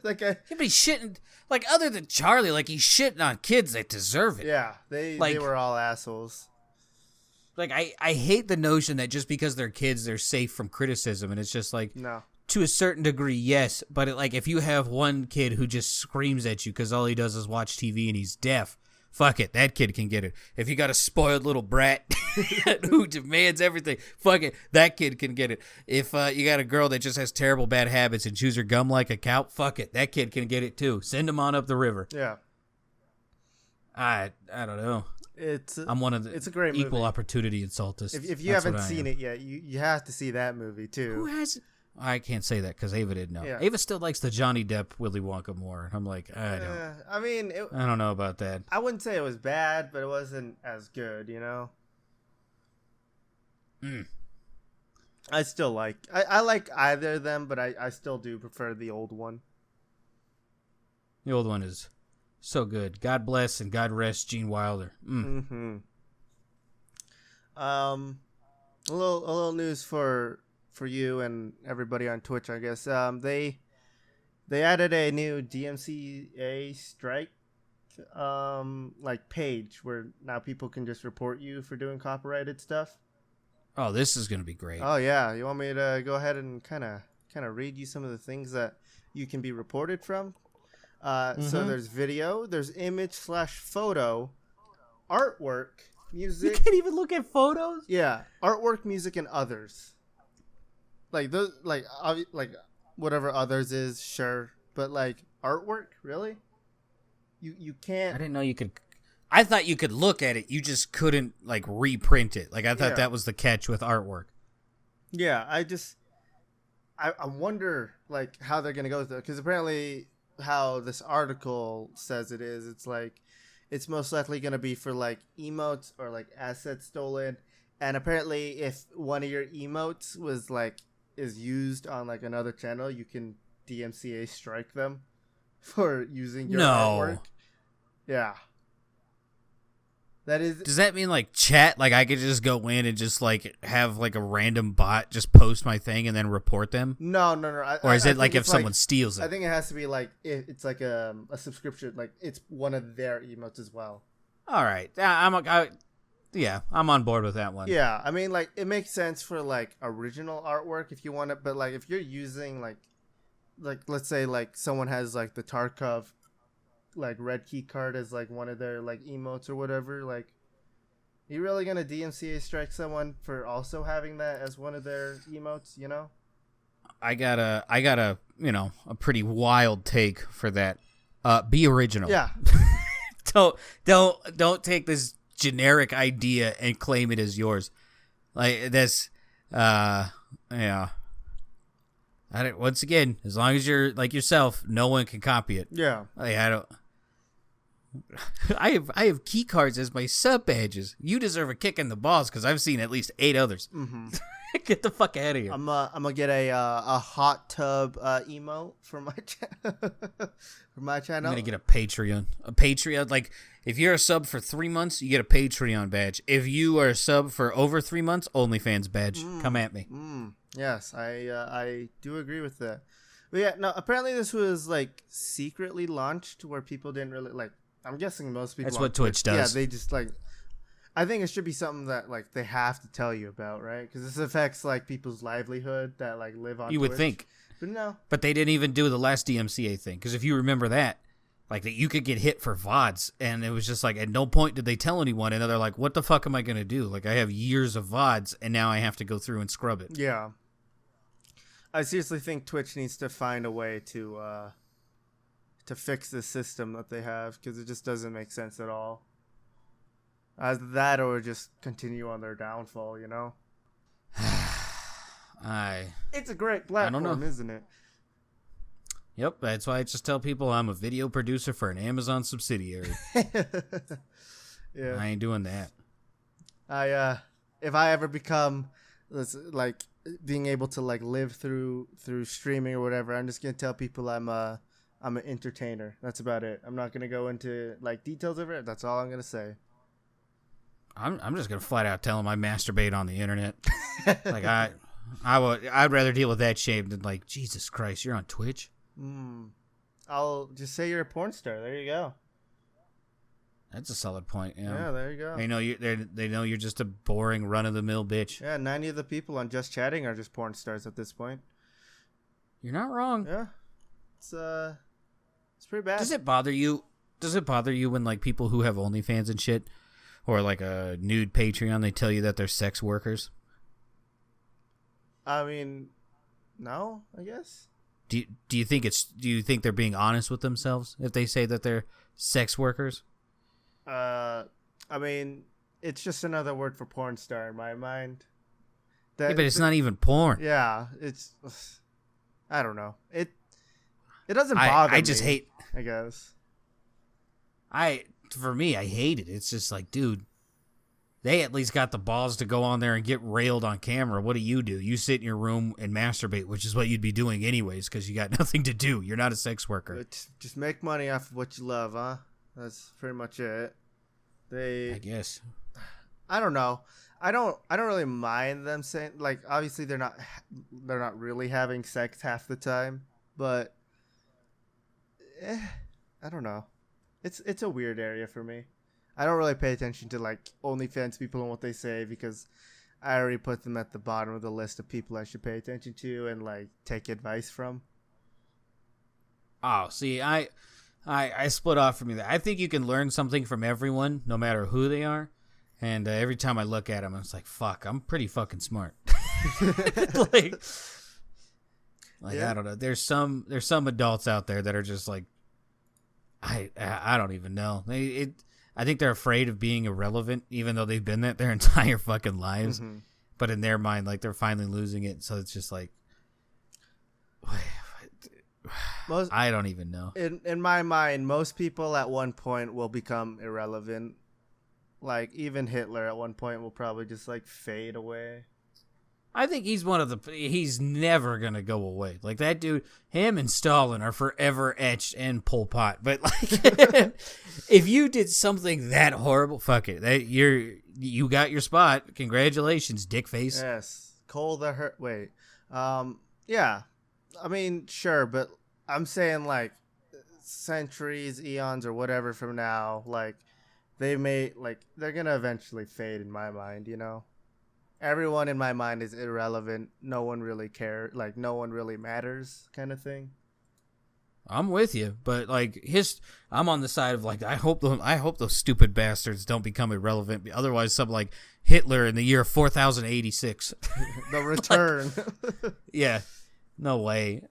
Like yeah, but he's shitting, like, other than Charlie, like, he's shitting on kids that deserve it. Yeah, they were all assholes. Like, I hate the notion that just because they're kids, they're safe from criticism. And it's just like, no. To a certain degree, yes. But like, if you have one kid who just screams at you because all he does is watch TV and he's deaf, fuck it, that kid can get it. If you got a spoiled little brat who demands everything, fuck it, that kid can get it. If you got a girl that just has terrible bad habits and chews her gum like a cow, fuck it, that kid can get it too. Send him on up the river. Yeah. I don't know. I'm one of the it's a great equal movie. Opportunity insultists. If you haven't seen it yet, you have to see that movie too. Who has it? I can't say that because Ava didn't know. Yeah. Ava still likes the Johnny Depp Willy Wonka more. I'm like, I don't know about that. I wouldn't say it was bad, but it wasn't as good, you know? I still like... I like either of them, but I still do prefer the old one. The old one is so good. God bless and God rest Gene Wilder. Mm-hmm. A little news for you and everybody on Twitch, I guess. They added a new DMCA strike like page where now people can just report you for doing copyrighted stuff. Oh, this is gonna be great. Oh yeah, you want me to go ahead and kind of read you some of the things that you can be reported from? So there's video, there's image/photo, artwork, music. You can't even look at photos. Yeah, artwork, music, and others. Like those, like whatever others is, sure, but like artwork, really? You can't. I didn't know you could. I thought you could look at it. You just couldn't like reprint it. Like I thought that was the catch with artwork. Yeah, I wonder like how they're gonna go with it, because apparently how this article says it is, it's like it's most likely gonna be for like emotes or like assets stolen, and apparently if one of your emotes was like is used on like another channel, you can DMCA strike them for using your artwork. Yeah. That is. Does that mean like chat? Like I could just go in and just like have like a random bot just post my thing and then report them? No. Or is it like if someone steals it? I think it has to be like it's like a subscription. Like it's one of their emotes as well. All right. I'm on board with that one. Yeah, I mean, like, it makes sense for, like, original artwork if you want it, but, like, if you're using, like, let's say, like, someone has, like, the Tarkov, like, red key card as, like, one of their, like, emotes or whatever, like, you really gonna DMCA strike someone for also having that as one of their emotes, you know? I got a, you know, a pretty wild take for that. Be original. Yeah. Don't take this generic idea and claim it as yours. Like this, yeah. Once again, as long as you're like yourself, no one can copy it. Yeah. Like I don't. I have key cards as my sub badges. You deserve a kick in the balls because I've seen at least 8 others. Mm-hmm. Get the fuck out of here. I'm gonna get a hot tub emote for my channel. I'm gonna get a Patreon. Like if you're a sub for 3 months, you get a Patreon badge. If you are a sub for over 3 months, OnlyFans badge. Come at me. Yes, I do agree with that. But yeah, no. Apparently, this was like secretly launched where people didn't really like. I'm guessing most people. That's on what Twitch does. Yeah, they just like. I think it should be something that like they have to tell you about, right? Because this affects like people's livelihood that like live on. You Twitch. would think, but no. But they didn't even do the last DMCA thing, because if you remember that, like that you could get hit for VODs, and it was just like at no point did they tell anyone, and they're like, "What the fuck am I gonna do? Like I have years of VODs, and now I have to go through and scrub it." Yeah. I seriously think Twitch needs to find a way to fix this system that they have, because it just doesn't make sense at all. As that, or just continue on their downfall, you know. It's a great platform, isn't it? Yep, that's why I just tell people I'm a video producer for an Amazon subsidiary. Yeah, I ain't doing that. If I ever become like being able to like live through streaming or whatever, I'm just gonna tell people I'm an entertainer. That's about it. I'm not gonna go into like details of it. That's all I'm gonna say. I'm just gonna flat out tell them I masturbate on the internet. Like I'd rather deal with that shame than like, Jesus Christ, you're on Twitch. I'll just say you're a porn star. There you go. That's a solid point. Yeah, there you go. They know you're just a boring run of the mill bitch. Yeah, 90 of the people on Just Chatting are just porn stars at this point. You're not wrong. Yeah, it's pretty bad. Does it bother you? When like people who have OnlyFans and shit, or like a nude Patreon, they tell you that they're sex workers? I mean, no, I guess. Do you think they're being honest with themselves if they say that they're sex workers? I mean, it's just another word for porn star in my mind. But it's not even porn. Yeah, it's. I don't know. It doesn't bother me. I just hate. I guess. For me, I hate it. It's just like, dude, they at least got the balls to go on there and get railed on camera. What do? You sit in your room and masturbate, which is what you'd be doing anyways, because you got nothing to do. You're not a sex worker. Just make money off of what you love, huh? That's pretty much it. I guess. I don't know. I don't really mind them saying, like, obviously they're not really having sex half the time, but I don't know. It's a weird area for me. I don't really pay attention to like OnlyFans people and what they say, because I already put them at the bottom of the list of people I should pay attention to and like take advice from. Oh, see, I split off from you. I think you can learn something from everyone, no matter who they are. And every time I look at them, I'm just like, fuck, I'm pretty fucking smart. like yeah. I don't know. There's some adults out there that are just like, I don't even know. I think they're afraid of being irrelevant, even though they've been that their entire fucking lives. Mm-hmm. But in their mind, like, they're finally losing it. So it's just like, I don't even know. In my mind, most people at one point will become irrelevant. Like, even Hitler at one point will probably just, like, fade away. I think he's never going to go away. Like, that dude, him and Stalin are forever etched in Pol Pot. But, like, if you did something that horrible, fuck it. You got your spot. Congratulations, dickface. Yes. Cole the Hurt. Wait. Yeah. I mean, sure, but I'm saying, like, centuries, eons, or whatever from now, like, they're going to eventually fade in my mind, you know? Everyone in my mind is irrelevant. No one really cares. Like, no one really matters, kind of thing. I'm with you, but like I'm on the side of like I hope those stupid bastards don't become irrelevant. Otherwise, something like Hitler in the year 4086, the return. Like, yeah, no way.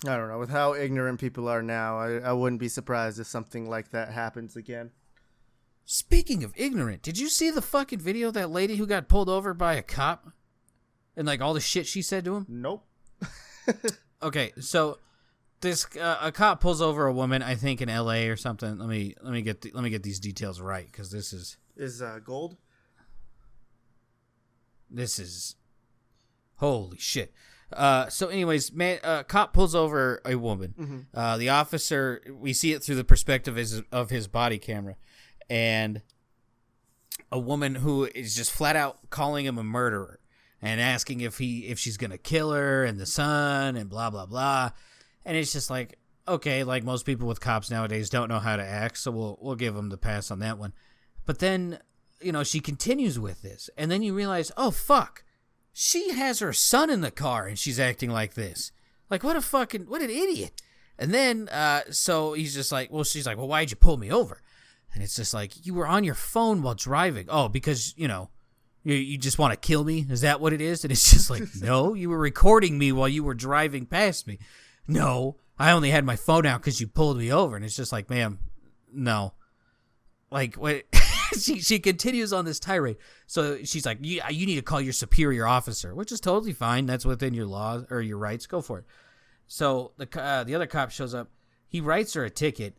I don't know. With how ignorant people are now, I wouldn't be surprised if something like that happens again. Speaking of ignorant, did you see the fucking video of that lady who got pulled over by a cop? And like all the shit she said to him? Nope. Okay, so this a cop pulls over a woman, I think in LA or something. Let me get these details right, cuz this is gold. This is holy shit. So anyways, man, cop pulls over a woman. Mm-hmm. The officer, we see it through the perspective of his body camera. And a woman who is just flat out calling him a murderer. and asking if she's gonna kill her and the son and blah blah blah. And it's just like, okay, like most people with cops nowadays don't know how to act, so we'll give them the pass on that one. But then, she continues with this, and then you realize, oh fuck, she has her son in the car and she's acting like this. Like, what an idiot. And then, so he's just like, well, she's like, well, why'd you pull me over? And it's just like, you were on your phone while driving. Oh, because, you just want to kill me? Is that what it is? And it's just like, no, you were recording me while you were driving past me. No, I only had my phone out because you pulled me over. And it's just like, ma'am, no. Like, what? she continues on this tirade. So she's like, you need to call your superior officer, which is totally fine. That's within your law or your rights. Go for it. So the other cop shows up. He writes her a ticket.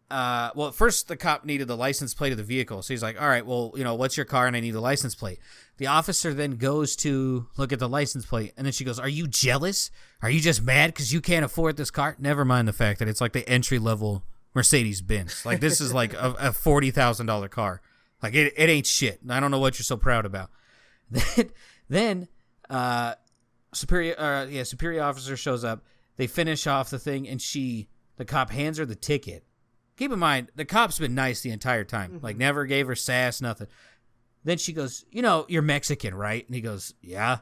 Well, at first the cop needed the license plate of the vehicle. So he's like, all right, well, what's your car? And I need the license plate. The officer then goes to look at the license plate. And then she goes, are you jealous? Are you just mad because you can't afford this car? Never mind the fact that it's like the entry level Mercedes-Benz. Like, this is like a $40,000 car. Like, it ain't shit. I don't know what you're so proud about. Then superior officer shows up. They finish off the thing, and the cop hands her the ticket. Keep in mind, the cop's been nice the entire time. Mm-hmm. Like, never gave her sass, nothing. Then she goes, you're Mexican, right? And he goes, yeah.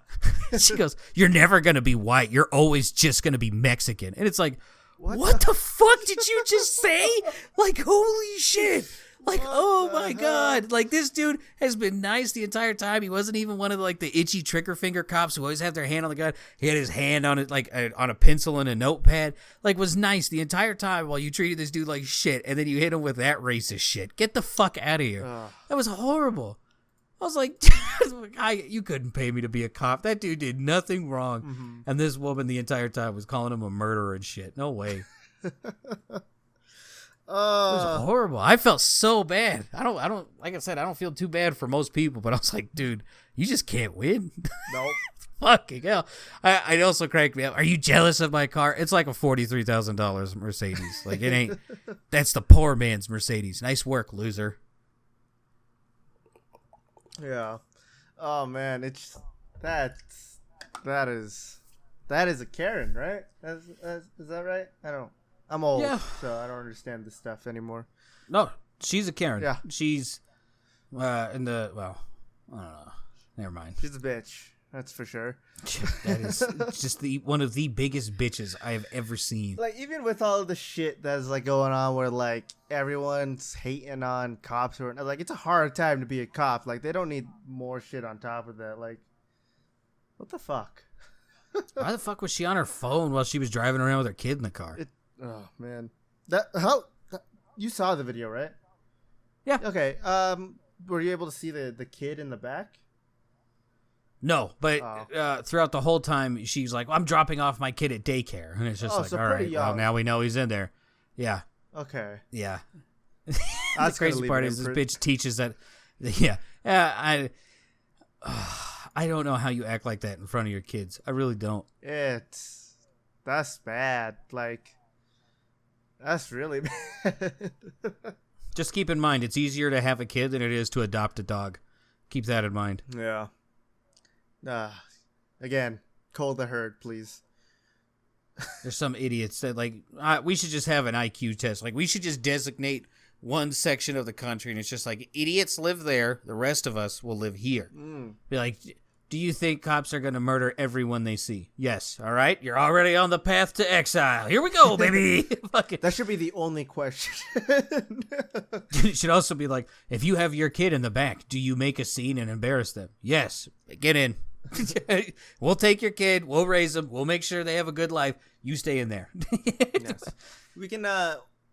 She goes, you're never going to be white. You're always just going to be Mexican. And it's like, what the fuck did you just say? Like, holy shit. Like, oh my God. Like, this dude has been nice the entire time. He wasn't even one of the itchy trigger finger cops who always have their hand on the gun. He had his hand on it, on a pencil and a notepad. Like, was nice the entire time while you treated this dude like shit. And then you hit him with that racist shit. Get the fuck out of here. That was horrible. I was like, you couldn't pay me to be a cop. That dude did nothing wrong. Mm-hmm. And this woman the entire time was calling him a murderer and shit. No way. It was horrible. I felt so bad. I don't, like I said, I don't feel too bad for most people, but I was like, dude, you just can't win. Nope. Fucking hell. I also cracked me up. Are you jealous of my car? It's like a $43,000 Mercedes. Like, it ain't, that's the poor man's Mercedes. Nice work, loser. Yeah. Oh man, that is a Karen, right? Is that right? I'm old, so I don't understand this stuff anymore. No, she's a Karen. Yeah. She's I don't know. Never mind. She's a bitch. That's for sure. That is just one of the biggest bitches I have ever seen. Like, even with all of the shit that's like going on where like everyone's hating on cops or like, it's a hard time to be a cop. Like, they don't need more shit on top of that. Like, what the fuck? Why the fuck was she on her phone while she was driving around with her kid in the car? Oh man, you saw the video, right? Yeah. Okay. Were you able to see the kid in the back? No, but throughout the whole time, she's like, I'm dropping off my kid at daycare. And it's just all right, well, now we know he's in there. Yeah. Okay. Yeah. The crazy part is this bitch teaches that, I don't know how you act like that in front of your kids. I really don't. That's bad. Like, that's really bad. Just keep in mind, it's easier to have a kid than it is to adopt a dog. Keep that in mind. Yeah. Again, cull the herd, please. There's some idiots that we should just have an IQ test. Like, we should just designate one section of the country, and it's just like, idiots live there. The rest of us will live here. Be like, do you think cops are going to murder everyone they see? Yes. All right. You're already on the path to exile. Here we go, baby. That should be the only question. It should also be like, if you have your kid in the back, do you make a scene and embarrass them? Yes. Get in. We'll take your kid. We'll raise them. We'll make sure they have a good life. You stay in there. Yes. We can,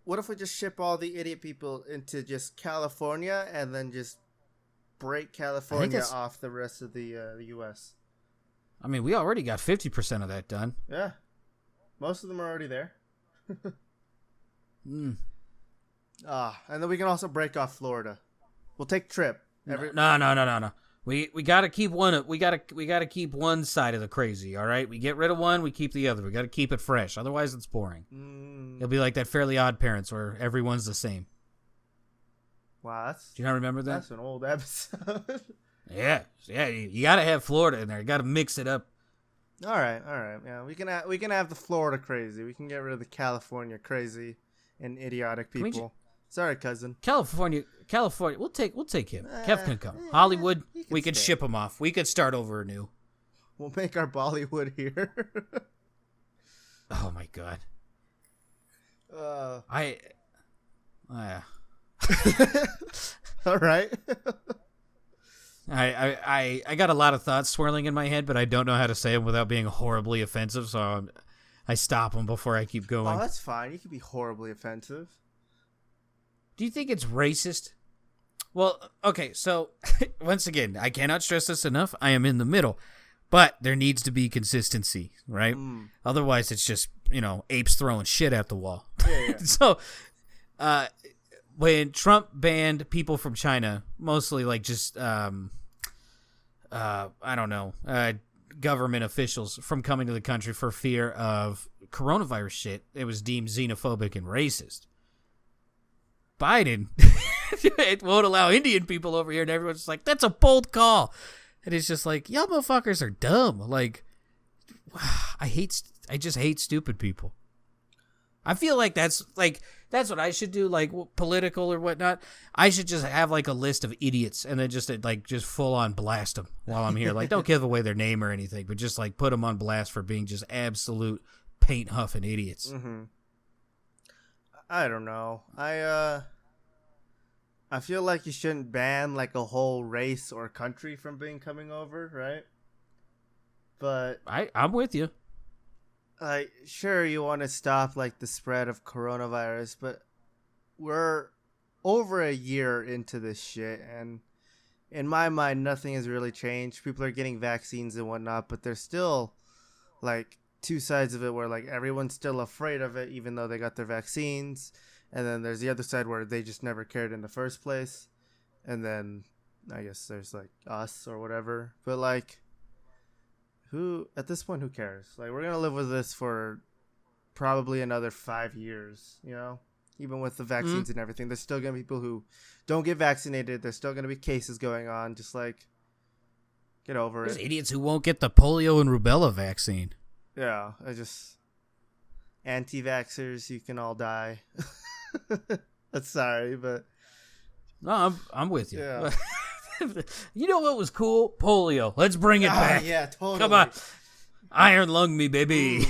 what if we just ship all the idiot people into just California and then just break California off the rest of the U.S.? I mean, we already got 50% of that done. Yeah. Most of them are already there. And then we can also break off Florida. We'll take trip. No. We gotta keep one. We gotta keep one side of the crazy. All right. We get rid of one. We keep the other. We gotta keep it fresh. Otherwise, it's boring. It'll be like that Fairly Odd Parents where everyone's the same. Wow, do you not remember that? That's an old episode. Yeah, you gotta have Florida in there. You gotta mix it up. All right. Yeah, we can have the Florida crazy. We can get rid of the California crazy and idiotic people. Sorry, cousin. California. We'll take him. Kev can come. Hollywood, we could ship him off. We could start over anew. We'll make our Bollywood here. Oh my god. All right. I got a lot of thoughts swirling in my head, but I don't know how to say them without being horribly offensive, so I stop them before I keep going. Oh, that's fine. You can be horribly offensive. Do you think it's racist? Well, okay, so once again, I cannot stress this enough. I am in the middle, but there needs to be consistency, right? Otherwise, it's just, apes throwing shit at the wall. Yeah. So, when Trump banned people from China, mostly like just, I don't know, government officials from coming to the country for fear of coronavirus shit, it was deemed xenophobic and racist. Biden it won't allow Indian people over here, and everyone's just like, that's a bold call. And it's just like, y'all motherfuckers are dumb. Like, I just hate stupid people. I feel like that's what I should do, like political or whatnot. I should just have like a list of idiots and then just full on blast them while I'm here. Like, don't give away their name or anything, but just like put them on blast for being just absolute paint huffing idiots. Mm-hmm. I don't know. I feel like you shouldn't ban like a whole race or country from coming over, right? But I'm with you. Like, sure, you want to stop like the spread of coronavirus, but we're over a year into this shit, and in my mind, nothing has really changed. People are getting vaccines and whatnot, but there's still like two sides of it where like everyone's still afraid of it even though they got their vaccines, and then there's the other side where they just never cared in the first place, and then I guess there's like us or whatever, but like who at this point, who cares? Like, we're gonna live with this for probably another 5 years, even with the vaccines and everything. There's still gonna be people who don't get vaccinated. There's still gonna be cases going on. Just like, get over There's it. idiots who won't get the polio and rubella vaccine. Yeah, anti-vaxxers, you can all die. I'm sorry, but no, I'm with you. Yeah. You know what was cool? Polio. Let's bring it back. Yeah, totally. Come on, iron lung me, baby.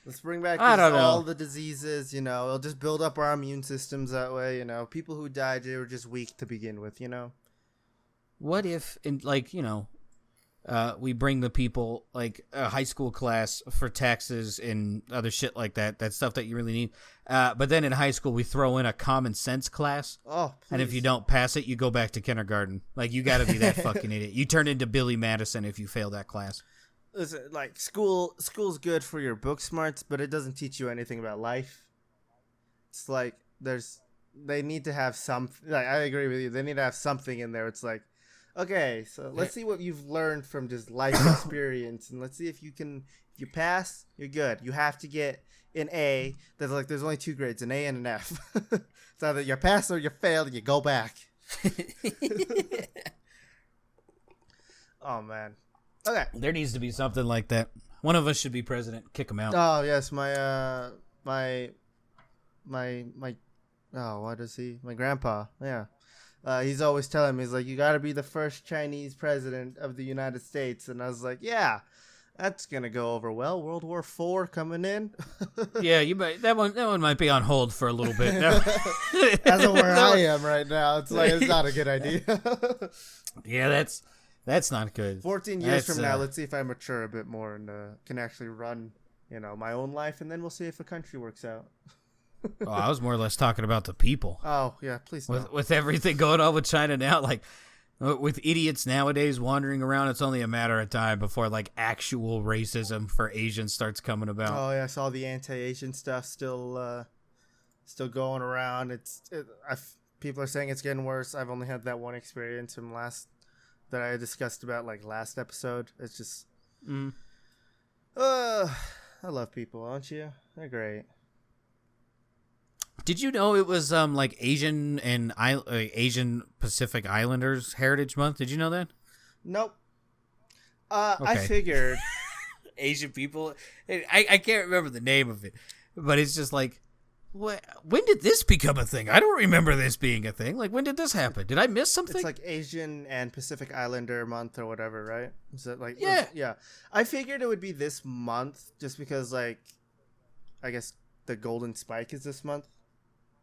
Let's bring back all the diseases. It'll just build up our immune systems that way. People who died, they were just weak to begin with. What if, we bring the people like a high school class for taxes and other shit like that. That's stuff that you really need. But then in high school, we throw in a common sense class. Oh, please. And if you don't pass it, you go back to kindergarten. Like, you got to be that fucking idiot. You turn into Billy Madison if you fail that class. Listen, like, school's good for your book smarts, but it doesn't teach you anything about life. It's like they need to have some. Like, I agree with you. They need to have something in there. It's like, okay, so let's see what you've learned from just life experience, and let's see if you pass, you're good. You have to get an A. There's only 2 grades, an A and an F. It's either you pass or you fail, and you go back. Oh man. Okay. There needs to be something like that. One of us should be president. Kick him out. Oh yes, my what is he? My grandpa. Yeah. He's always telling me, he's like, you got to be the first Chinese president of the United States. And I was like, yeah, that's going to go over well. World War IV coming in. Yeah, that one might be on hold for a little bit. That's where I am right now. It's like, it's not a good idea. Yeah, that's not good. 14 years from now, let's see if I mature a bit more and can actually run, my own life. And then we'll see if a country works out. Oh, I was more or less talking about the people. Oh, yeah, please don't. With everything going on with China now, like, with idiots nowadays wandering around, it's only a matter of time before, like, actual racism for Asians starts coming about. Oh, yeah, I saw the anti-Asian stuff still going around. People are saying it's getting worse. I've only had that one experience from that I discussed about, like, last episode. It's just... I love people, don't you? They're great. Did you know it was like Asian Pacific Islanders Heritage Month? Did you know that? Nope. I Okay. figured. Asian people. I can't remember the name of it, but it's just like, when did this become a thing? I don't remember this being a thing. Like, when did this happen? Did I miss something? It's like Asian and Pacific Islander month or whatever, right? Is it like Yeah. I figured it would be this month just because like I guess the golden spike is this month.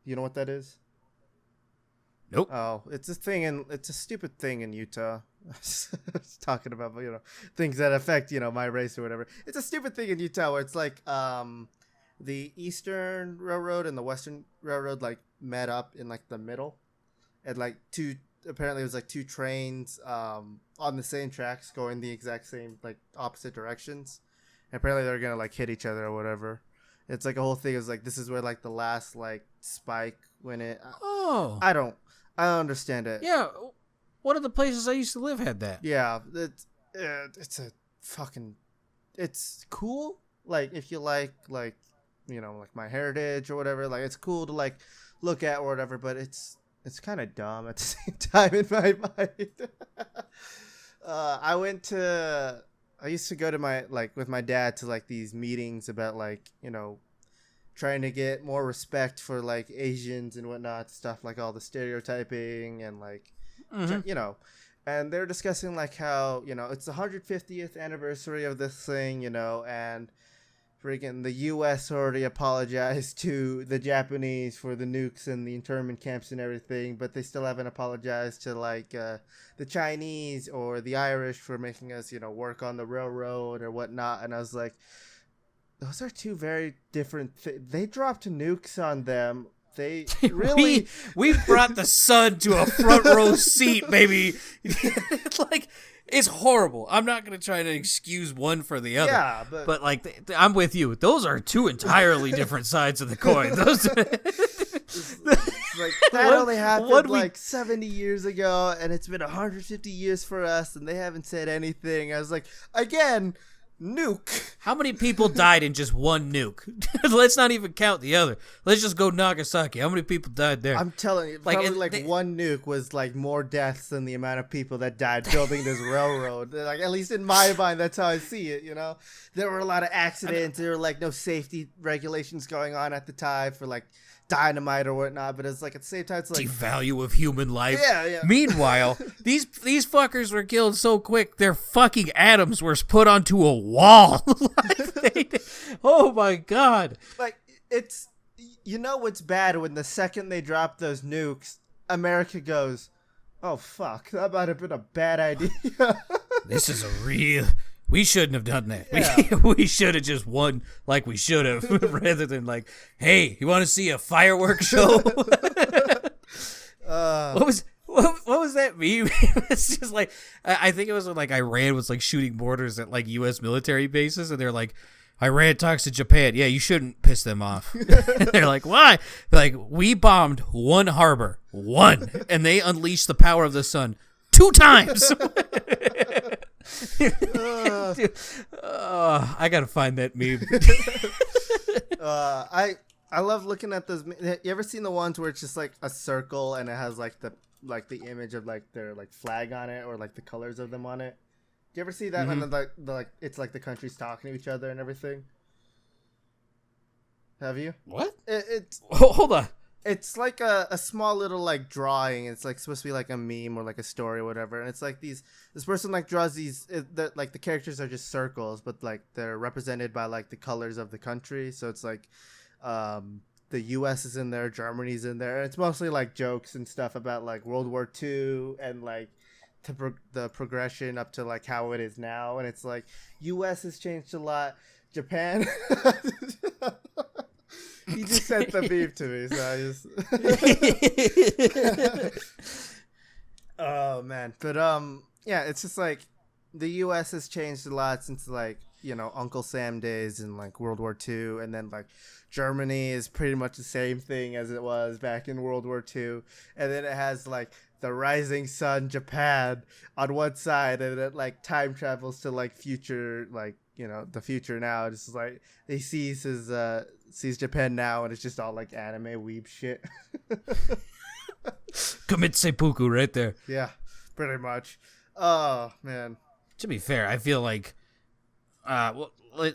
You know what that is? Nope. Oh, it's a stupid thing in Utah. I was talking about, things that affect, my race or whatever. It's a stupid thing in Utah where it's like the Eastern Railroad and the Western Railroad like met up in like the middle, and like apparently it was like two trains on the same tracks going the exact same like opposite directions. And apparently they're gonna like hit each other or whatever. It's like a whole thing is like this is where like the last like spike when it. Oh. I don't understand it. Yeah. One of the places I used to live had that. Yeah, it's cool. Like if you like like my heritage or whatever, like it's cool to like look at or whatever, but it's kind of dumb at the same time in my mind. I used to go to with my dad to like these meetings about like trying to get more respect for like Asians and whatnot, stuff like all the stereotyping and like and they're discussing like how it's the 150th anniversary of this thing, and freaking the U.S. already apologized to the Japanese for the nukes and the internment camps and everything, but they still haven't apologized to like the Chinese or the Irish for making us work on the railroad or whatnot. And I was like, those are two very different things. They dropped nukes on them. They really we brought the sun to a front row seat, baby. Like, it's horrible. I'm not gonna try to excuse one for the other. Yeah, but like, I'm with you. Those are two entirely different sides of the coin. Those. Like that only happened like 70 years ago, and it's been 150 years for us, and they haven't said anything. I was like, again. Nuke. How many people died in just one nuke? Let's not even count the other. Let's just go Nagasaki. How many people died there? I'm telling you, probably one nuke was like more deaths than the amount of people that died building this railroad. Like, at least in my mind, that's how I see it. There were a lot of accidents. There were like no safety regulations going on at the time for like dynamite or whatnot, but it's like at the same time it's like devalue of human life. Yeah. Meanwhile, these fuckers were killed so quick their fucking atoms were put onto a wall. Oh my god. Like it's what's bad when the second they drop those nukes, America goes, oh fuck, that might have been a bad idea. This is a real. We shouldn't have done that. Yeah. We should have just won like we should have, rather than like, hey, you want to see a fireworks show? What was that meme? It's just like, I think it was when like Iran was like shooting mortars at like U.S. military bases, and they're like, Iran talks to Japan. Yeah, you shouldn't piss them off. They're like, why? They're like, we bombed one harbor, and they unleashed the power of the sun 2 times. I gotta find that meme. I love looking at those. You ever seen the ones where it's just like a circle and it has like the image of like their like flag on it or like the colors of them on it? Do you ever see that? Mm-hmm. And then like it's like the countries talking to each other and everything. Have you? What? It's hold on. It's like a small little like drawing. It's like supposed to be like a meme or like a story or whatever. And it's like this person like draws these like the characters are just circles, but like they're represented by like the colors of the country. So it's like the U.S. is in there, Germany's in there. And it's mostly like jokes and stuff about like World War II and like the progression up to like how it is now. And it's like U.S. has changed a lot. Japan. He just sent the beef to me, so I just. Oh man, but yeah, it's just like the U.S. has changed a lot since like Uncle Sam days and like World War II, and then like Germany is pretty much the same thing as it was back in World War II, and then it has like the rising sun Japan on one side, and it like time travels to like future, like, you know, the future now. It's just like he sees Japan now, and it's just all like anime weeb shit. Commit seppuku right there. Yeah, pretty much. Oh man. To be fair, I feel like, well,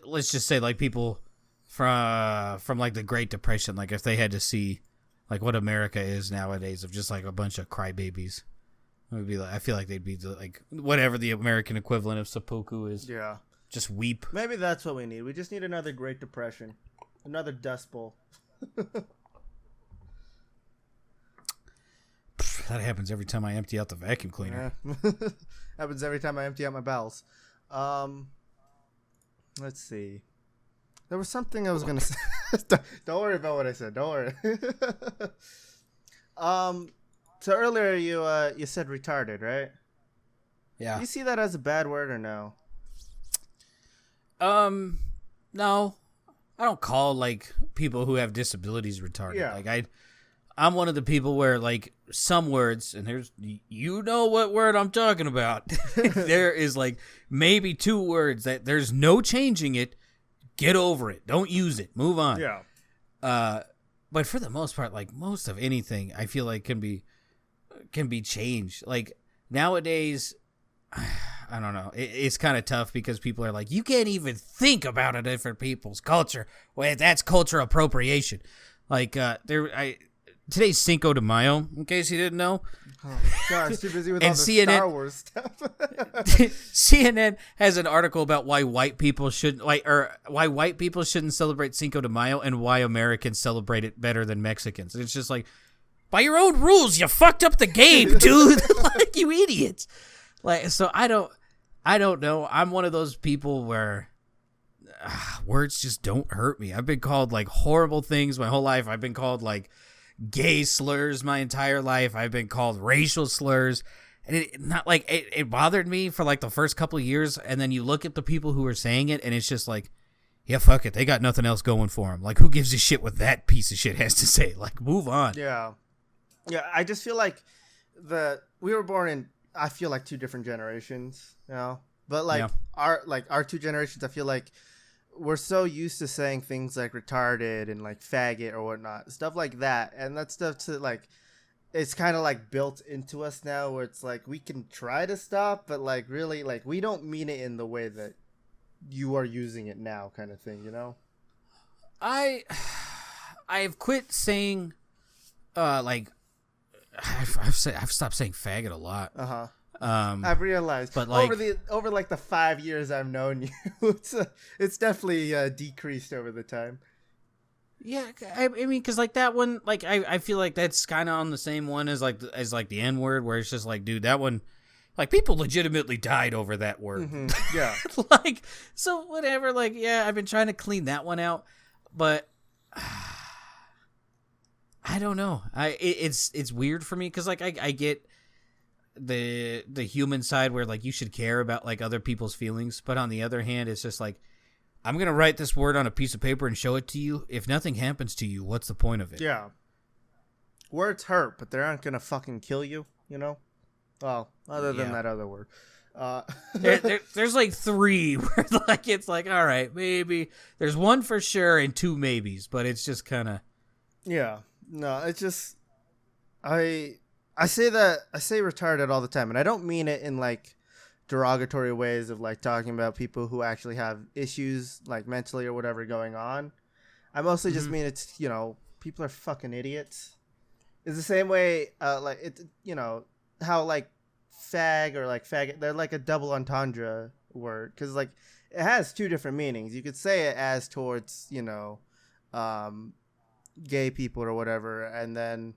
let's just say like people from like the Great Depression, like if they had to see like what America is nowadays of just like a bunch of crybabies, it would be like, I feel like they'd be like whatever the American equivalent of seppuku is. Yeah. Just weep. Maybe that's what we need. We just need another Great Depression, another Dust Bowl. That happens every time I empty out the vacuum cleaner. Yeah. Happens every time I empty out my bowels. Let's see. There was something I was gonna say. Don't worry about what I said. Don't worry. So earlier you said retarded, right? Yeah. Do you see that as a bad word or no? No. I don't call like people who have disabilities retarded. Yeah. Like I'm one of the people where like some words, and there's, you know what word I'm talking about. There is like maybe 2 words that there's no changing it. Get over it. Don't use it. Move on. Yeah. But for the most part, like most of anything, I feel like can be changed. Like nowadays, I don't know. It's kind of tough because people are like, you can't even think about a different people's culture. Well, that's culture appropriation. Like today's Cinco de Mayo, in case you didn't know. Oh gosh, too busy with And all the CNN Star Wars stuff. CNN has an article about why white people shouldn't celebrate Cinco de Mayo and why Americans celebrate it better than Mexicans. And it's just like, by your own rules, you fucked up the game, dude. Like, you idiots. Like, so I don't know. I'm one of those people where words just don't hurt me. I've been called like horrible things my whole life. I've been called like gay slurs my entire life. I've been called racial slurs, and it bothered me for like the first couple of years, and then you look at the people who are saying it, and it's just like, yeah, fuck it, they got nothing else going for them. Like, who gives a shit what that piece of shit has to say? Like, move on. Yeah, I just feel like we were born in, I feel like 2 different generations, you know, but like our 2 generations, I feel like we're so used to saying things like retarded and like faggot or whatnot, stuff like that, and that stuff to like, it's kind of like built into us now, where it's like we can try to stop, but like really, like we don't mean it in the way that you are using it now, kind of thing, you know. I've quit saying, like, I've stopped saying faggot a lot. I've realized, but like over like the 5 years I've known you, it's definitely decreased over the time. Yeah, I mean, because like that one, like I feel like that's kind of on the same one as like the N word, where it's just like, dude, that one, like people legitimately died over that word. Mm-hmm. Yeah, like, so whatever. Like, yeah, I've been trying to clean that one out, but I don't know. It's weird for me because like I get the human side where like you should care about like other people's feelings, but on the other hand, it's just like, I'm gonna write this word on a piece of paper and show it to you. If nothing happens to you, what's the point of it? Yeah, words hurt, but they aren't gonna fucking kill you, you know. Well, other than that other word. There's like 3 where like it's like, all right, maybe there's 1 for sure and 2 maybes, but it's just kind of, yeah, no, it's just I say retarded all the time, and I don't mean it in like derogatory ways of like talking about people who actually have issues like mentally or whatever going on. I mostly just mean it's, you know, people are fucking idiots. It's the same way like it, you know, how like fag or like faggot, they're like a double entendre word, because like it has 2 different meanings. You could say it as towards, you know, gay people or whatever, and then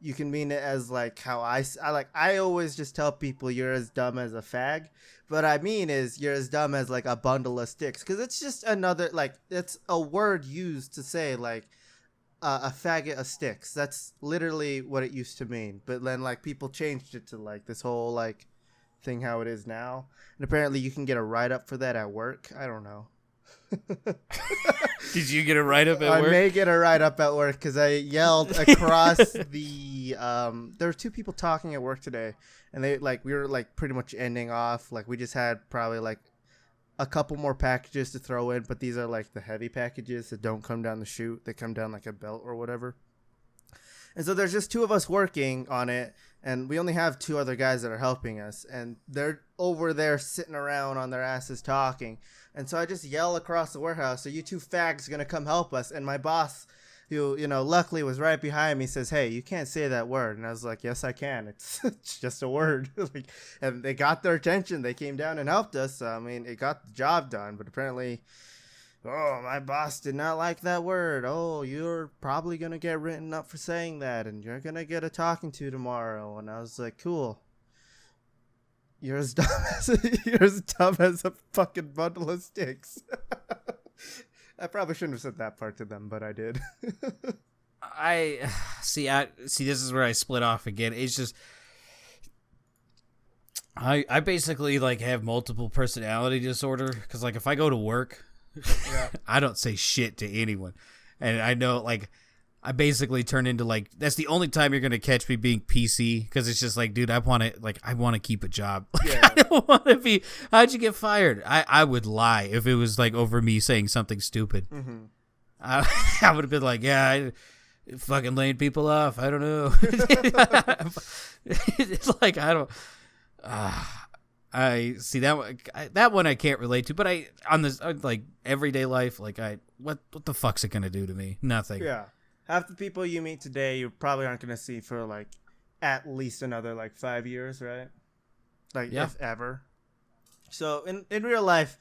you can mean it as like how I always just tell people you're as dumb as a fag, but I mean is you're as dumb as like a bundle of sticks, because it's just another, like, it's a word used to say like a faggot of sticks. That's literally what it used to mean, but then like people changed it to like this whole like thing how it is now, and apparently you can get a write-up for that at work. I don't know. Did you get a write-up at I work? may get a write-up at work because I yelled across the. There were two people talking at work today, and we were like pretty much ending off. Like we just had probably like a couple more packages to throw in, but these are like the heavy packages that don't come down the chute. They come down like a belt or whatever. And so there's just two of us working on it, and we only have two other guys that are helping us, and they're over there sitting around on their asses talking. And so I just yell across the warehouse, "Are you two fags gonna come help us?" And my boss, who, luckily was right behind me, says, "Hey, you can't say that word." And I was like, "Yes, I can. It's just a word." And they got their attention. They came down and helped us. So, I mean, it got the job done, but apparently, oh, my boss did not like that word. Oh, you're probably going to get written up for saying that, and you're going to get a talking to tomorrow. And I was like, cool. You're as dumb as a fucking bundle of sticks. I probably shouldn't have said that part to them, but I did. I see. This is where I split off again. It's just I basically like have multiple personality disorder because like if I go to work, I don't say shit to anyone, and I know like I basically turn into like that's the only time you're gonna catch me being PC because it's just like, dude, I want to keep a job. Like, I don't want to be. How'd you get fired? I would lie if it was like over me saying something stupid. Mm-hmm. I would have been like, yeah, I fucking laying people off. I don't know. It's like I don't. I see that one I can't relate to, but on this like everyday life, like what the fuck's it gonna do to me? Nothing. Yeah. Half the people you meet today, you probably aren't going to see for, like, at least another, like, 5 years, right? Like, if ever. So, in real life,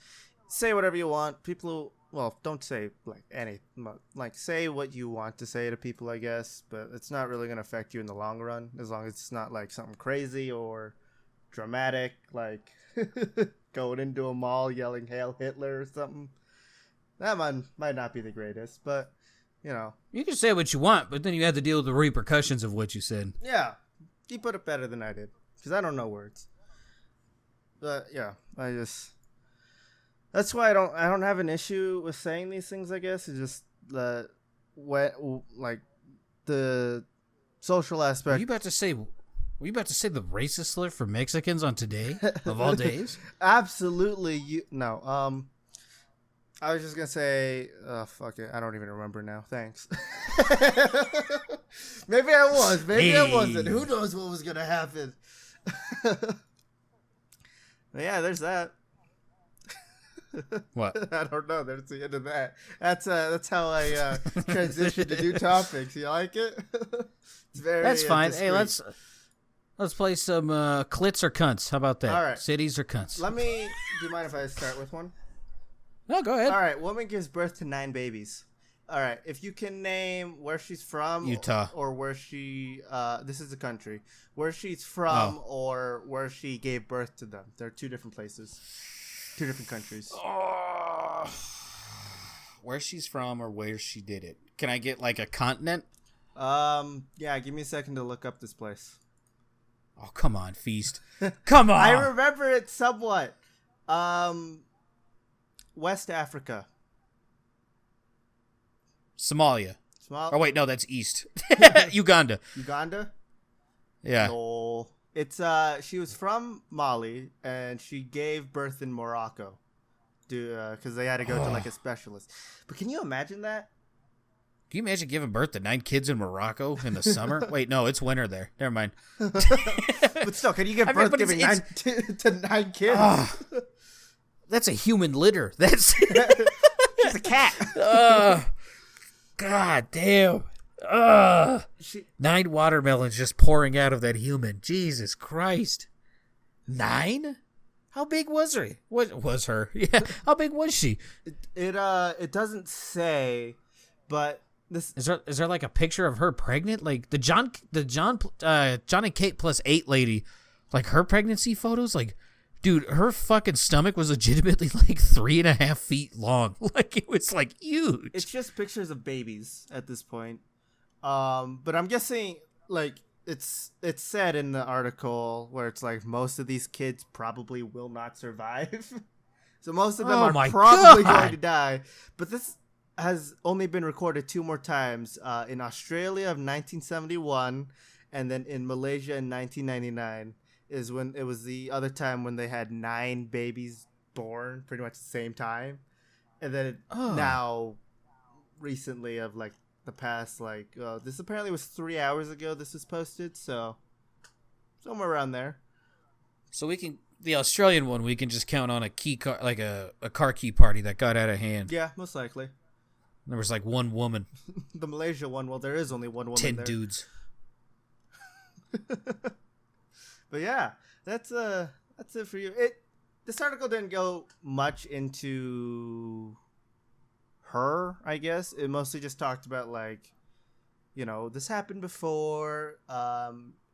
say whatever you want. People, well, don't say, like, like, say what you want to say to people, I guess. But it's not really going to affect you in the long run, as long as it's not, like, something crazy or dramatic, like, going into a mall yelling Hail Hitler or something. That one might not be the greatest, but... You can say what you want, but then you have to deal with the repercussions of what you said. Yeah. You put it better than I did. Because I don't know words. But, yeah. That's why I don't have an issue with saying these things, I guess. It's just the social aspect. Were you about to say the racist slur for Mexicans on Today? Of all days? Absolutely. No. I was just going to say, fuck it. I don't even remember now. Thanks. Maybe I was. Maybe I wasn't. Who knows what was going to happen? Yeah, there's that. What? I don't know. There's the end of that. That's how I transition to new topics. You like it? It's very. That's fine. discreet. Hey, let's play some clits or cunts. How about that? All right. Cities or cunts. Do you mind if I start with one? No, go ahead. All right. Woman gives birth to 9 babies. All right. If you can name where she's from, Utah, or where she, this is the country, where she's from, or where she gave birth to them. They're 2 different places, 2 different countries. Where she's from or where she did it. Can I get like a continent? Yeah. Give me a second to look up this place. Oh, come on, Feast. Come on. I remember it somewhat. West Africa. Somalia. Oh, wait, no, that's east. Uganda. Uganda? Yeah. No. It's, she was from Mali, and she gave birth in Morocco. Because they had to go to, like, a specialist. But can you imagine that? Can you imagine giving birth to 9 kids in Morocco in the summer? Wait, no, it's winter there. Never mind. But still, can you give birth giving 9 kids? That's a human litter. That's she's a cat. God damn. 9 watermelons just pouring out of that human. Jesus Christ. 9? How big was her? What was her? Yeah. How big was she? It doesn't say, but this is there like a picture of her pregnant? Like the John and Kate plus 8 lady, like her pregnancy photos, like. Dude, her fucking stomach was legitimately like 3.5 feet long. Like it was like huge. It's just pictures of babies at this point. But I'm guessing like it's said in the article where it's like most of these kids probably will not survive. So most of them Oh are my probably God. going to die. But this has only been recorded 2 more times, in Australia of 1971, and then in Malaysia in 1999 is when it was the other time when they had 9 babies born pretty much at the same time. And then now recently of like the past, like this apparently was 3 hours ago this was posted, so somewhere around there. So the Australian one, we can just count on a key car, like a car key party that got out of hand. Yeah, most likely. There was like one woman. The Malaysia one, well, there is only one woman 10 there. dudes. But yeah, that's it for you. This article didn't go much into her, I guess. It mostly just talked about like, this happened before.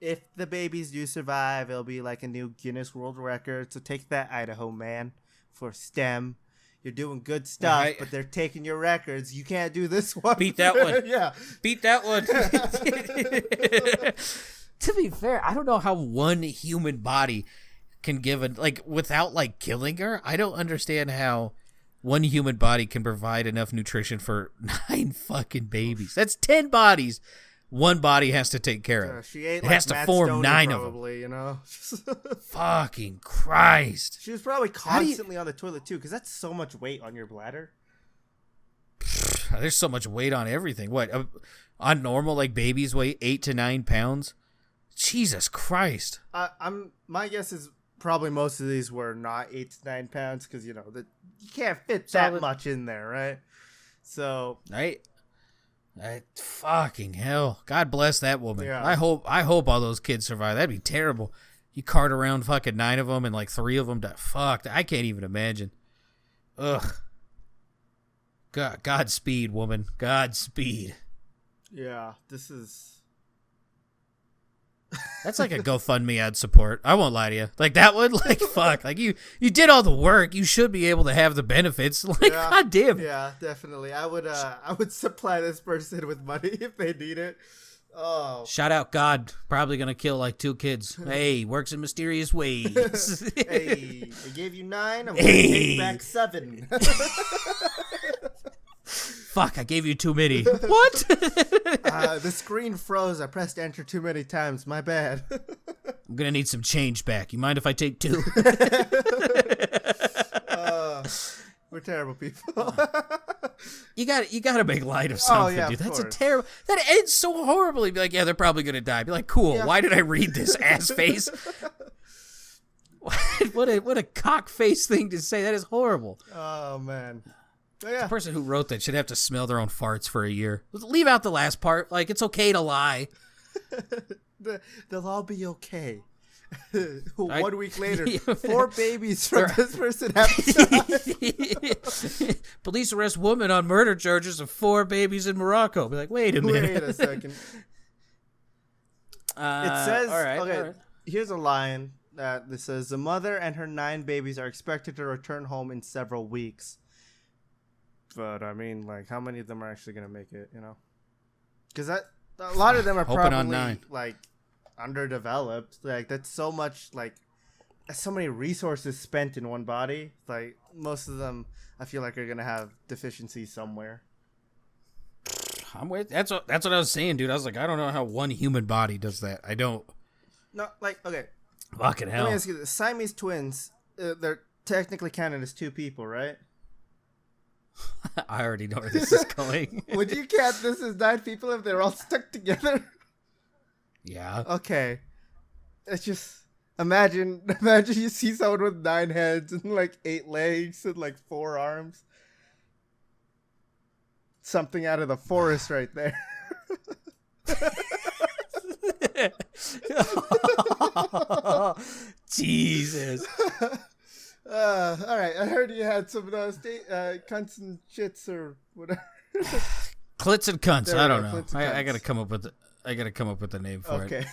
If the babies do survive, it'll be like a new Guinness World Record. So take that, Idaho man, for STEM. You're doing good stuff, Right. but they're taking your records. You can't do this one. Beat that one. Yeah. Beat that one. To be fair, I don't know how one human body can give without like killing her. I don't understand how one human body can provide enough nutrition for 9 fucking babies. That's 10 bodies. One body has to take care of. She ate it like has to Matt form Stoney 9 probably, of them. Fucking Christ. She was probably constantly on the toilet too, because that's so much weight on your bladder. There's so much weight on everything. What? On normal, like babies weigh 8 to 9 pounds? Jesus Christ. My guess is probably most of these were not 8 to 9 pounds, because you can't fit that much in there, right? So right. Fucking hell. God bless that woman. Yeah. I hope all those kids survive. That'd be terrible. You cart around fucking 9 of them and like 3 of them die. Fuck. I can't even imagine. Ugh. Godspeed, woman. Godspeed. Yeah, this is. That's like a GoFundMe ad support. I won't lie to you. Like that one, like fuck. Like you did all the work. You should be able to have the benefits. Like Yeah, goddamn. Yeah, definitely. I would supply this person with money if they need it. Oh. Shout out God. Probably gonna kill like 2 kids. Hey, works in mysterious ways. Hey, I gave you 9. I'm gonna take back 7. Fuck, I gave you too many. What? The screen froze. I pressed enter too many times. My bad. I'm gonna need some change back. You mind if I take 2? We're terrible people. You gotta make light of something, yeah, dude. That's course. a terrible. That ends so horribly. Be like, yeah, they're probably gonna die. Be like, cool. Yeah. Why did I read this, ass face? What a cock face thing to say. That is horrible. Oh man. But yeah. The person who wrote that should have to smell their own farts for a year. Leave out the last part. Like, it's okay to lie. They'll all be okay. 1 week later, 4 babies from this person have died. Police arrest woman on murder charges of 4 babies in Morocco. Be like, wait a minute. Wait a second. It says, all right, okay, all right. Here's a line that says, the mother and her 9 babies are expected to return home in several weeks. But, I mean, like, how many of them are actually going to make it, Because a lot of them are Hoping on probably, 9. like, underdeveloped. Like, that's so much, like, so many resources spent in one body. Like, most of them, I feel like, are going to have deficiencies somewhere. I'm with. That's what I was saying, dude. I was like, I don't know how one human body does that. I don't. No, like, okay. Fucking hell. Let me ask you this. Siamese twins, they're technically counted as 2 people, right? I already know where this is going. Would you count this as 9 people if they're all stuck together? Yeah. Okay. It's just imagine you see someone with 9 heads and like 8 legs and like 4 arms. Something out of the forest right there. Jesus. All right. I heard you had some of those cunts and shits or whatever. Clits and cunts. There I we don't go, know. clits and I cunts. gotta come up with a name for it. Okay.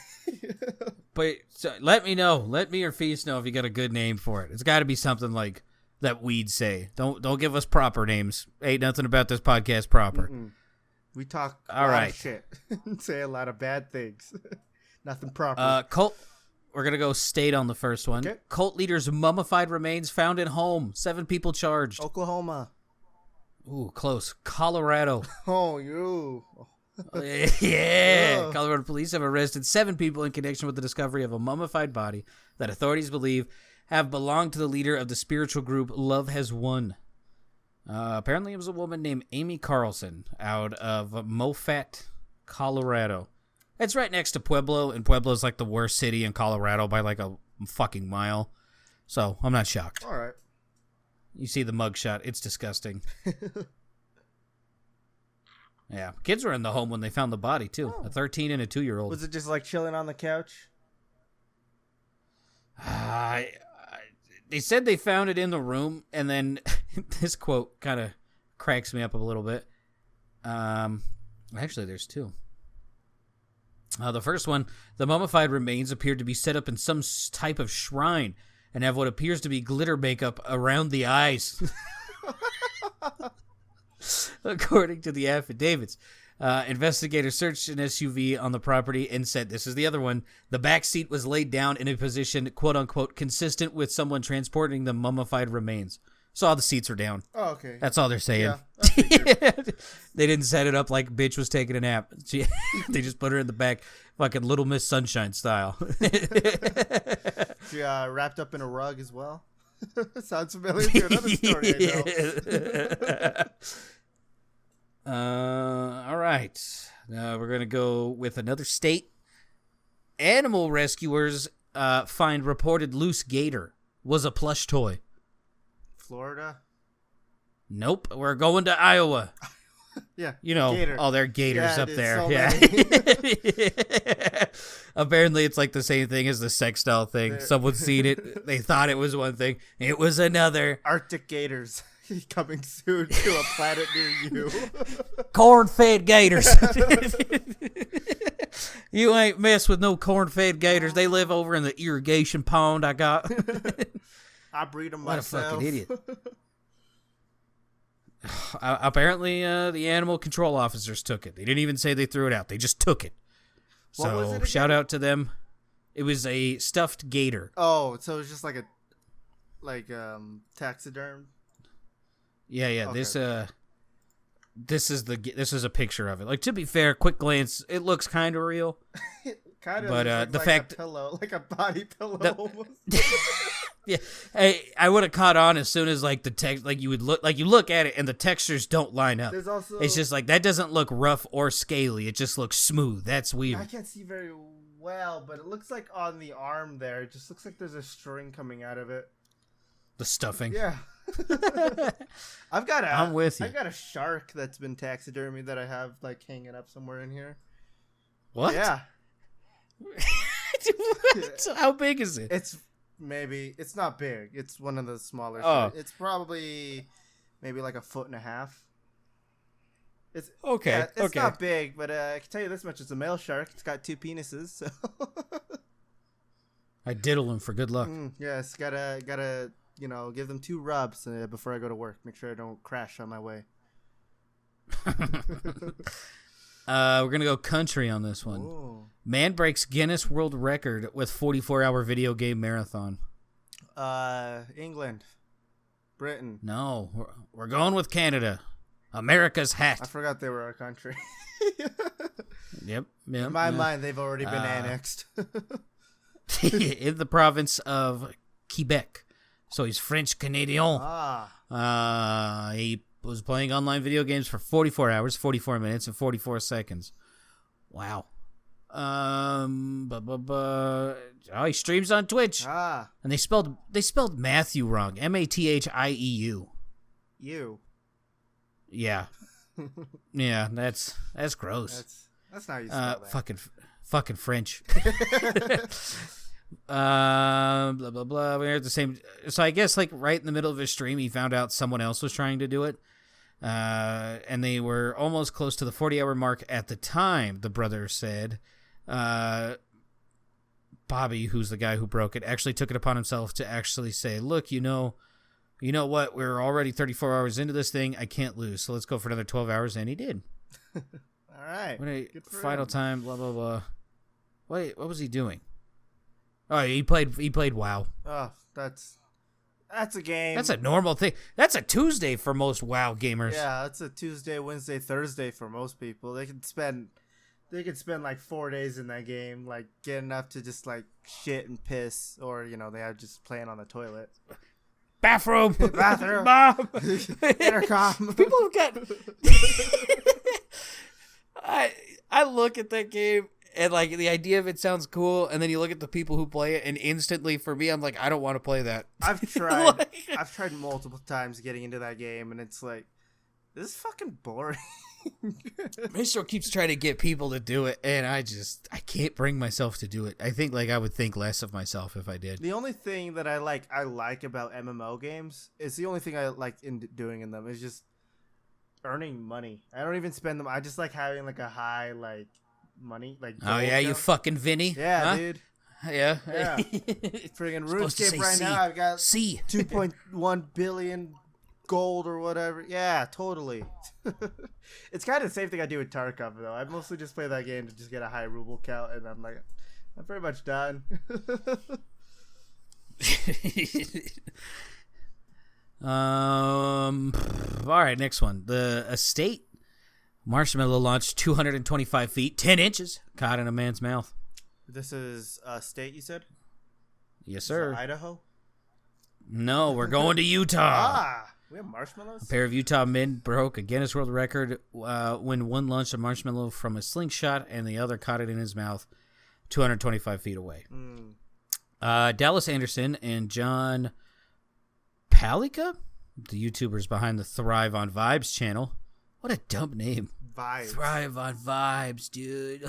But so, let me know. Let me or Feast know if you got a good name for it. It's got to be something like that we'd say. Don't give us proper names. Ain't nothing about this podcast proper. Mm-mm. We talk a All lot right. of shit and say a lot of bad things. Nothing proper. we're gonna go state on the first one. Okay. Cult leader's mummified remains found at home. 7 people charged. Oklahoma. Ooh, close. Colorado. Oh, you. Yeah. Ugh. Colorado police have arrested 7 people in connection with the discovery of a mummified body that authorities believe have belonged to the leader of the spiritual group Love Has Won. Apparently it was a woman named Amy Carlson out of Moffat, Colorado. It's right next to Pueblo, and Pueblo's like the worst city in Colorado by like a fucking mile. So I'm not shocked. All right. You see the mugshot. It's disgusting. Yeah. Kids were in the home when they found the body, too. A 13 and a 2-year-old. Was it just like chilling on the couch? They said they found it in the room, and then this quote kind of cracks me up a little bit. Actually, there's 2. The first one, the mummified remains appeared to be set up in some type of shrine and have what appears to be glitter makeup around the eyes. According to the affidavits, investigators searched an SUV on the property and said, this is the other one, the back seat was laid down in a position, quote unquote, consistent with someone transporting the mummified remains. So all the seats were down. Oh, okay. That's all they're saying. Yeah, They didn't set it up like bitch was taking a nap. They just put her in the back, fucking Little Miss Sunshine style. She wrapped up in a rug as well. Sounds familiar to another story I know. All right. We're going to go with another state. Animal rescuers find reported loose gator was a plush toy. Florida? Nope. We're going to Iowa. Yeah. You know, gator. oh, there are gators Yeah, up dude, there. so Yeah. Apparently, it's like the same thing as the sex doll thing. Someone's seen it. They thought it was one thing. It was another. Arctic gators coming soon to a planet near you. Corn-fed gators. You ain't mess with no corn-fed gators. They live over in the irrigation pond I got. I breed them What myself. a fucking idiot. Apparently, the animal control officers took it. They didn't even say they threw it out. They just took it. What was So it shout out to them. It was a stuffed gator. Oh, so it's just like taxiderm. Yeah. Okay. This is a picture of it. Like, to be fair, quick glance, it looks kind of real. Kind of, but the like fact a pillow, like a body pillow. Almost. Yeah, hey, I would have caught on as soon as like the text, like you look at it and the textures don't line up. There's also, it's just like that doesn't look rough or scaly. It just looks smooth. That's weird. I can't see very well, but it looks like on the arm there, it just looks like there's a string coming out of it. The stuffing. Yeah. I'm with you. I've got a shark that's been taxidermy that I have like hanging up somewhere in here. What? Yeah. What? How big is it? It's not big. It's one of the smaller. Oh. It's probably maybe like 1.5 feet. It's okay. Yeah, it's okay. not big, but I can tell you this much: it's a male shark. It's got 2 penises. So. I diddle him for good luck. Yes, gotta give them 2 rubs before I go to work. Make sure I don't crash on my way. We're gonna go country on this one. Ooh. Man breaks Guinness World Record with 44-hour video game marathon. England, Britain. No, we're going with Canada. America's hat. I forgot they were a country. Yep. In my mind, they've already been annexed. In the province of Quebec. So he's French Canadian. He was playing online video games for 44 hours, 44 minutes, and 44 seconds. Wow. He streams on Twitch. And they spelled Matthew wrong. Mathieu. You. Yeah. Yeah, that's gross. That's not how you spell that. Fucking French. Blah blah blah. We're at the same. So I guess like right in the middle of his stream, he found out someone else was trying to do it, and they were almost close to the 40-hour mark at the time. The brother said, Bobby, who's the guy who broke it, actually took it upon himself to actually say, "Look, you know what? We're already 34 hours into this thing. I can't lose. So let's go for another 12 hours." And he did. All right. Final time. Blah blah blah. Wait, what was he doing? Oh, he played WoW. Oh, that's a game. That's a normal thing. That's a Tuesday for most WoW gamers. Yeah, it's a Tuesday, Wednesday, Thursday for most people. They could spend like 4 days in that game, like get enough to just like shit and piss, or they are just playing on the toilet. Bathroom, Mom, intercom. People have got. I look at that game and like the idea of it sounds cool, and then you look at the people who play it, and instantly for me, I'm like, I don't want to play that. I've tried. I've tried multiple times getting into that game, and it's like, this is fucking boring. Mistro keeps trying to get people to do it, and I can't bring myself to do it. I think like I would think less of myself if I did. The only thing that I like about MMO games is the only thing I like in doing in them is just earning money. I don't even spend them. I just like having like a high like money like. Oh yeah, you fucking Vinny. Yeah, huh? dude. Yeah. Friggin' RuneScape right now. I've got 2.1 billion gold or whatever. Yeah, totally. It's kind of the same thing I do with Tarkov though. I mostly just play that game to just get a high ruble count, and I'm like, I'm pretty much done. All right, next one. The estate marshmallow launched 225 feet, 10 inches, caught in a man's mouth. This is state, you said? Yes, sir. Idaho? No, we're going to Utah. We have marshmallows? A pair of Utah men broke a Guinness World Record when one launched a marshmallow from a slingshot and the other caught it in his mouth 225 feet away. Dallas Anderson and John Palika, the YouTubers behind the Thrive on Vibes channel. What a dumb name. Vibes. Thrive on Vibes, dude.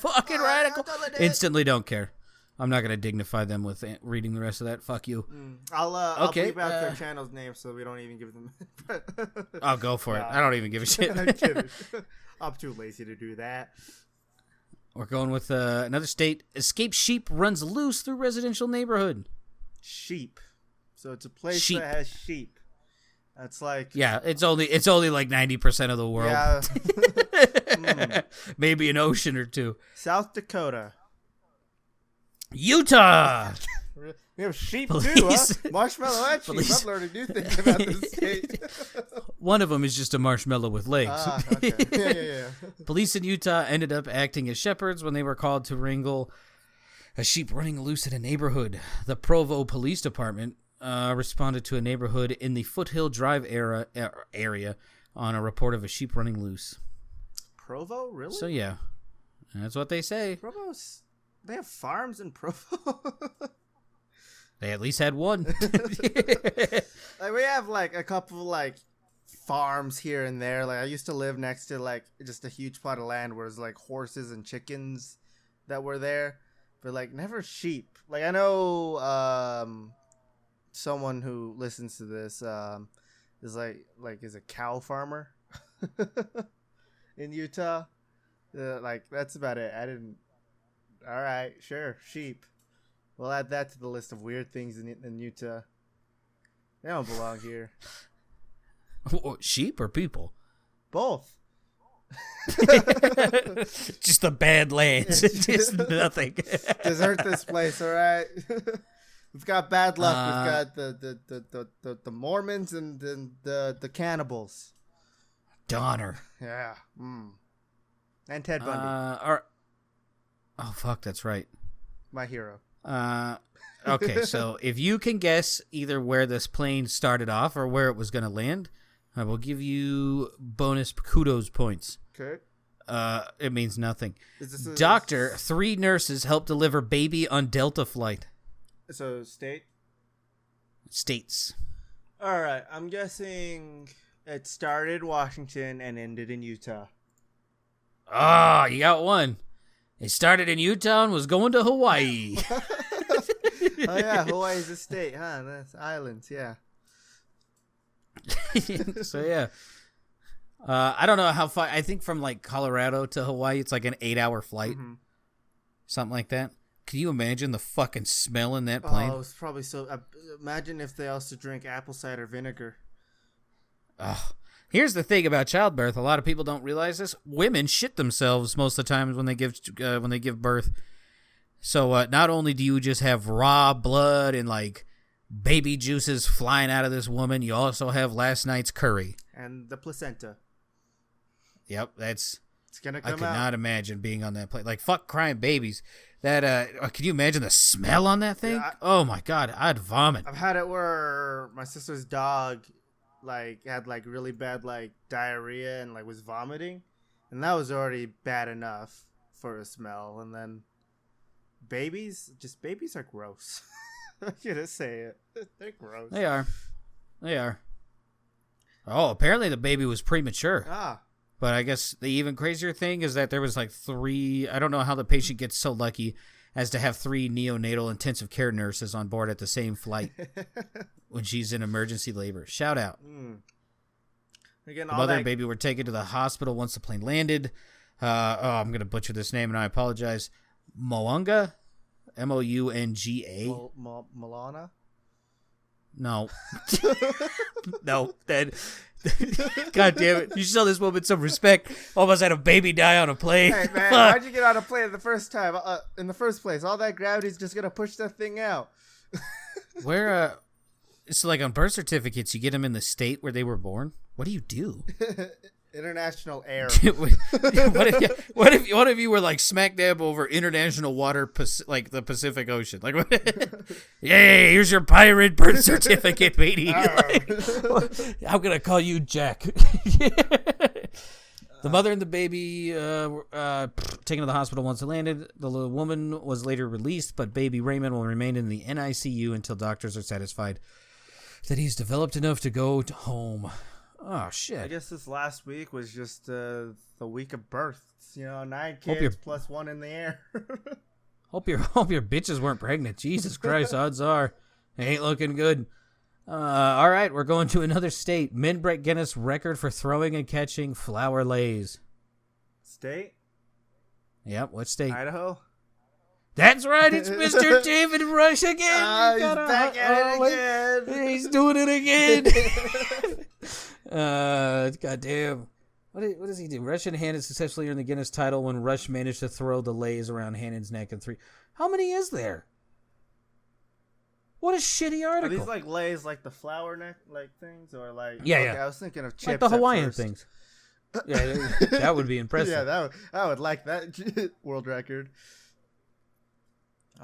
Fucking radical. Instantly don't care. I'm not going to dignify them with reading the rest of that. Fuck you. I'll bleep out their channel's name so we don't even give them. I'll go for it. I don't even give a shit. I'm kidding. I'm too lazy to do that. We're going with another state. Escaped sheep runs loose through residential neighborhood. Sheep. So it's a place Sheep. that has sheep. That's like it's only like 90% of the world. Yeah. Maybe an ocean or two. South Dakota. Utah. We have sheep Police. too, huh? Marshmallow and sheep. Police. I'm learning new things about this state. One of them is just a marshmallow with legs. Okay. Yeah. Police in Utah ended up acting as shepherds when they were called to wrangle a sheep running loose in a neighborhood. The Provo Police Department responded to a neighborhood in the Foothill Drive area on a report of a sheep running loose. Provo, really? So yeah, that's what they say. Provo's. They have farms in Provo. They at least had one. Like we have like a couple like farms here and there. Like I used to live next to like just a huge plot of land where it's like horses and chickens that were there, but like never sheep. Like I know someone who listens to this is is a cow farmer in Utah. Like that's about it. I didn't. All right, sure, sheep. We'll add that to the list of weird things in Utah. They don't belong here. Sheep or people? Both. Just the bad lands. Just nothing. Desert this place, all right? We've got bad luck. We've got the Mormons and the cannibals. Donner. Yeah. And Ted Bundy. Oh, fuck, that's right. My hero. Okay, so if you can guess either where this plane started off or where it was going to land, I will give you bonus kudos points. Okay. It means nothing. Doctor, 3 nurses helped deliver baby on Delta flight. So, state? States. All right, I'm guessing it started Washington and ended in Utah. Ah, you got one. It started in Utah and was going to Hawaii. Oh, yeah, Hawaii's a state, huh? That's islands, yeah. So, yeah. I don't know how far. I think from, like, Colorado to Hawaii, it's like an 8-hour flight. Mm-hmm. Something like that. Can you imagine the fucking smell in that plane? Oh, it's probably so... imagine if they also drink apple cider vinegar. Oh. Here's the thing about childbirth. A lot of people don't realize this. Women shit themselves most of the time when they give birth. So not only do you just have raw blood and like baby juices flying out of this woman, you also have last night's curry. And the placenta. Yep, it's gonna I come could out. not imagine being on that plane. Like, fuck crying babies. That can you imagine the smell on that thing? Yeah, oh my god, I'd vomit. I've had it where my sister's dog like had like really bad like diarrhea and like was vomiting, and that was already bad enough for a smell. And then babies are gross. I'm gonna say it. They're gross. They are. Oh, apparently the baby was premature. Ah. But I guess the even crazier thing is that there was like 3, I don't know how the patient gets so lucky as to have 3 neonatal intensive care nurses on board at the same flight when she's in emergency labor. Shout out. Again, The mother and baby were taken to the hospital once the plane landed. I'm going to butcher this name and I apologize. Mounga? Mounga? Milana? No. No. God damn it. You show this woman some respect. Almost had a baby die on a plane. Hey, man, why'd you get on a plane the first time? In the first place, all that gravity's just going to push that thing out. Where, it's like on birth certificates, you get them in the state where they were born. What do you do? International air. what if one of you were like smack dab over international water, like the Pacific Ocean? Like, yay, here's your pirate birth certificate, matey. Like, I'm going to call you Jack. The mother and the baby were taken to the hospital once it landed. The little woman was later released, but baby Raymond will remain in the NICU until doctors are satisfied that he's developed enough to go home. Oh, shit. I guess this last week was just the week of births. 9 kids plus 1 in the air. Hope your bitches weren't pregnant. Jesus Christ, odds are. It ain't looking good. All right, we're going to another state. Men break Guinness record for throwing and catching flour lays. State? Yep, what state? Idaho? That's right, it's Mr. David Rush again. He's back at it again. He's doing it again. Goddamn. What does he do? Rush and Hannon successfully earned the Guinness title when Rush managed to throw the lays around Hannon's neck in 3. How many is there? What a shitty article. Are these like lays like the flower neck like things or like yeah. I was thinking of chips like the Hawaiian at first. things. Yeah, that would be impressive. Yeah, I would like that world record.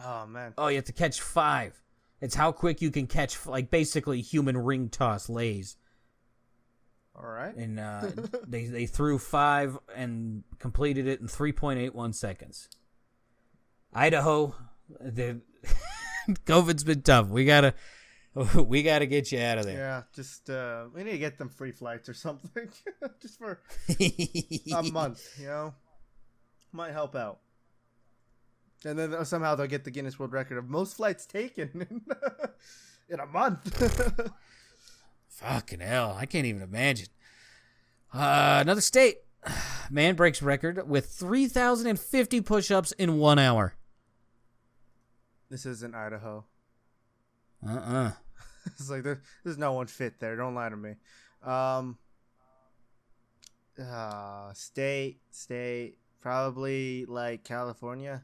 Oh man. Oh, you have to catch 5. It's how quick you can catch like basically human ring toss lays. All right. And they threw 5 and completed it in 3.81 seconds. Idaho, COVID's been tough. We gotta get you out of there. Yeah, just we need to get them free flights or something, just for a month. Might help out. And then somehow they'll get the Guinness World Record of most flights taken in a month. Fucking hell, I can't even imagine. Another state. Man breaks record with 3,050 push-ups in 1 hour. This isn't Idaho. It's like there's no one fit there. Don't lie to me. State, probably like California.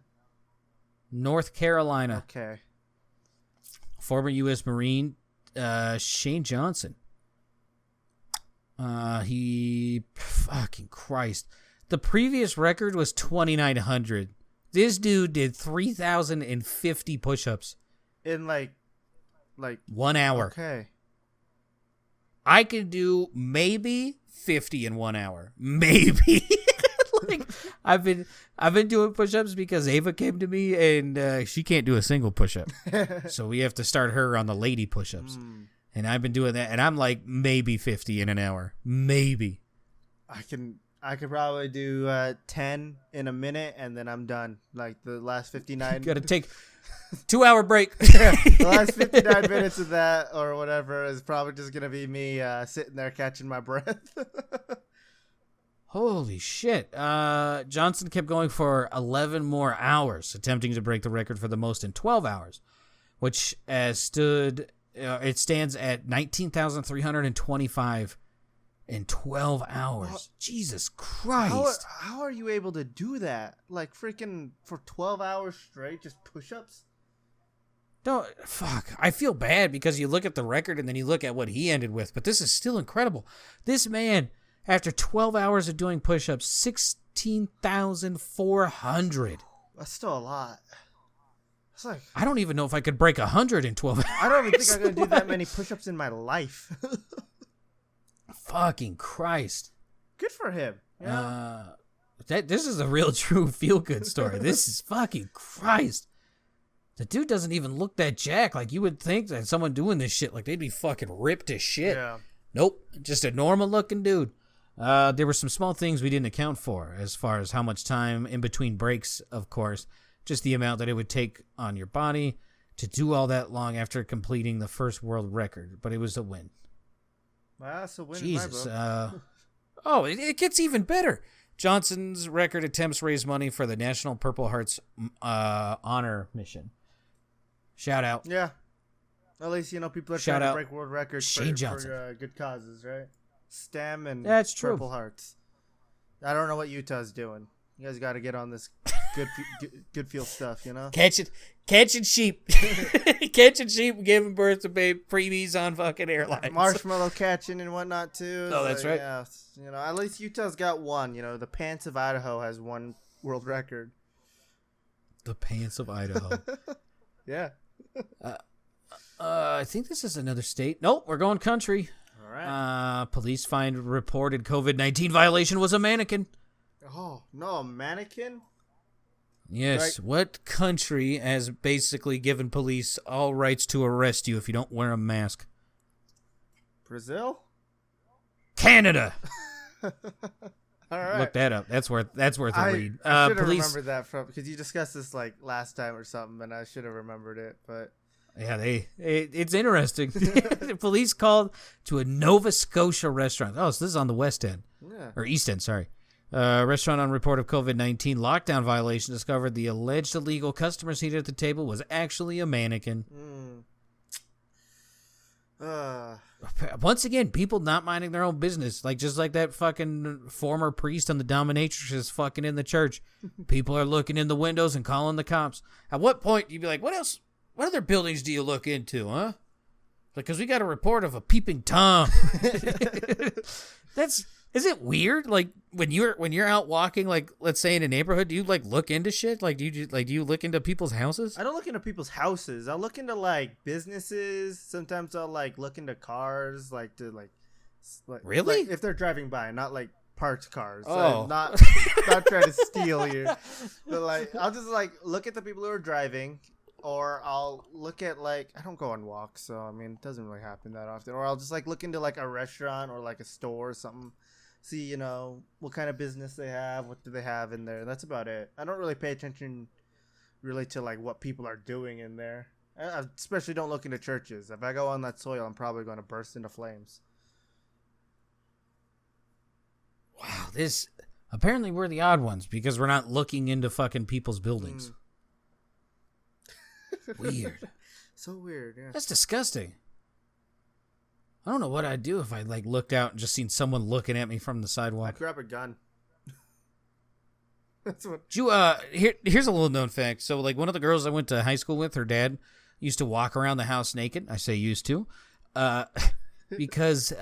North Carolina. Okay. Former U.S. Marine Shane Johnson. Fucking Christ. The previous record was 2,900. This dude did 3,050 push-ups. In like 1 hour. Okay. I could do maybe 50 in 1 hour. Maybe. Like I've been doing push-ups because Ava came to me and she can't do a single push-up. So we have to start her on the lady push-ups. And I've been doing that and I'm like maybe 50 in an hour. Maybe. I could probably do 10 in a minute and then I'm done. Like the last 59. Got to take 2 hour break. The last 59 minutes of that or whatever is probably just going to be me sitting there catching my breath. Holy shit. Johnson kept going for 11 more hours, attempting to break the record for the most in 12 hours, which it stands at 19,325 in 12 hours. Jesus Christ. How are you able to do that? Like freaking for 12 hours straight, just push-ups? No, fuck. I feel bad because you look at the record and then you look at what he ended with, but this is still incredible. This man, after 12 hours of doing push-ups, 16,400. That's still a lot. It's like I don't even know if I could break 100 in 12 hours. I don't even think I'm going to do that many push-ups in my life. Fucking Christ. Good for him. Yeah. This is a real true feel-good story. This is fucking Christ. The dude doesn't even look that jacked. Like, you would think that someone doing this shit, like, they'd be fucking ripped as shit. Yeah. Nope. Just a normal-looking dude. There were some small things we didn't account for as far as how much time in between breaks, of course. Just the amount that it would take on your body to do all that long after completing the first world record. But it was a win. Well, that's a win. Jesus. In my book. It gets even better. Johnson's record attempts raise money for the National Purple Heart's honor mission. Shout out. Yeah. At least, people are Shout trying to out break world records Shane for Johnson. good causes, right? STEM and That's true. Purple Hearts. I don't know what Utah's doing. You guys got to get on this good feel stuff, Catching sheep. Catching sheep, giving birth to preemies on fucking airlines. Marshmallow catching and whatnot, too. Oh, that's right. Yeah, at least Utah's got one. The Pants of Idaho has one world record. The Pants of Idaho. Yeah. I think this is another state. Nope, we're going country. All right. Police find reported COVID-19 violation was a mannequin. Oh, no, a mannequin? Yes. Right. What country has basically given police all rights to arrest you if you don't wear a mask? Brazil? Canada. All right. Look that up. That's worth a read. I should have Police. remembered that because you discussed this like last time or something, and I should have remembered it. But Yeah, it's interesting. Police called to a Nova Scotia restaurant. Oh, so this is on the West End. yeah, Or East End, sorry. Restaurant on report of COVID-19 lockdown violation discovered the alleged illegal customer seated at the table was actually a mannequin. Once again, people not minding their own business. Just like that fucking former priest and the dominatrix is fucking in the church. People are looking in the windows and calling the cops. At what point you'd be like, what else? What other buildings do you look into, huh? Because we got a report of a peeping Tom. Is it weird? Like when you're out walking, like let's say in a neighborhood, do you look into shit? Do you look into people's houses? I don't look into people's houses. I'll look into businesses. Sometimes I'll look into cars, Really? if they're driving by, not parked cars. Oh. Not trying to steal you, but I'll just look at the people who are driving. Or I'll look at I don't go on walks, so I mean it doesn't really happen that often. Or I'll just look into a restaurant or a store or something, see what kind of business they have, what do they have in there. That's about it. I don't really pay attention really to what people are doing in there. I especially don't look into churches. If I go on that soil, I'm probably going to burst into flames. Wow, apparently we're the odd ones because we're not looking into fucking people's buildings. Weird. So weird, yeah. That's disgusting. I don't know what I'd do if I looked out and just seen someone looking at me from the sidewalk. I'd grab a gun. That's what. Here's a little known fact. So one of the girls I went to high school with, her dad used to walk around the house naked. I say used to, because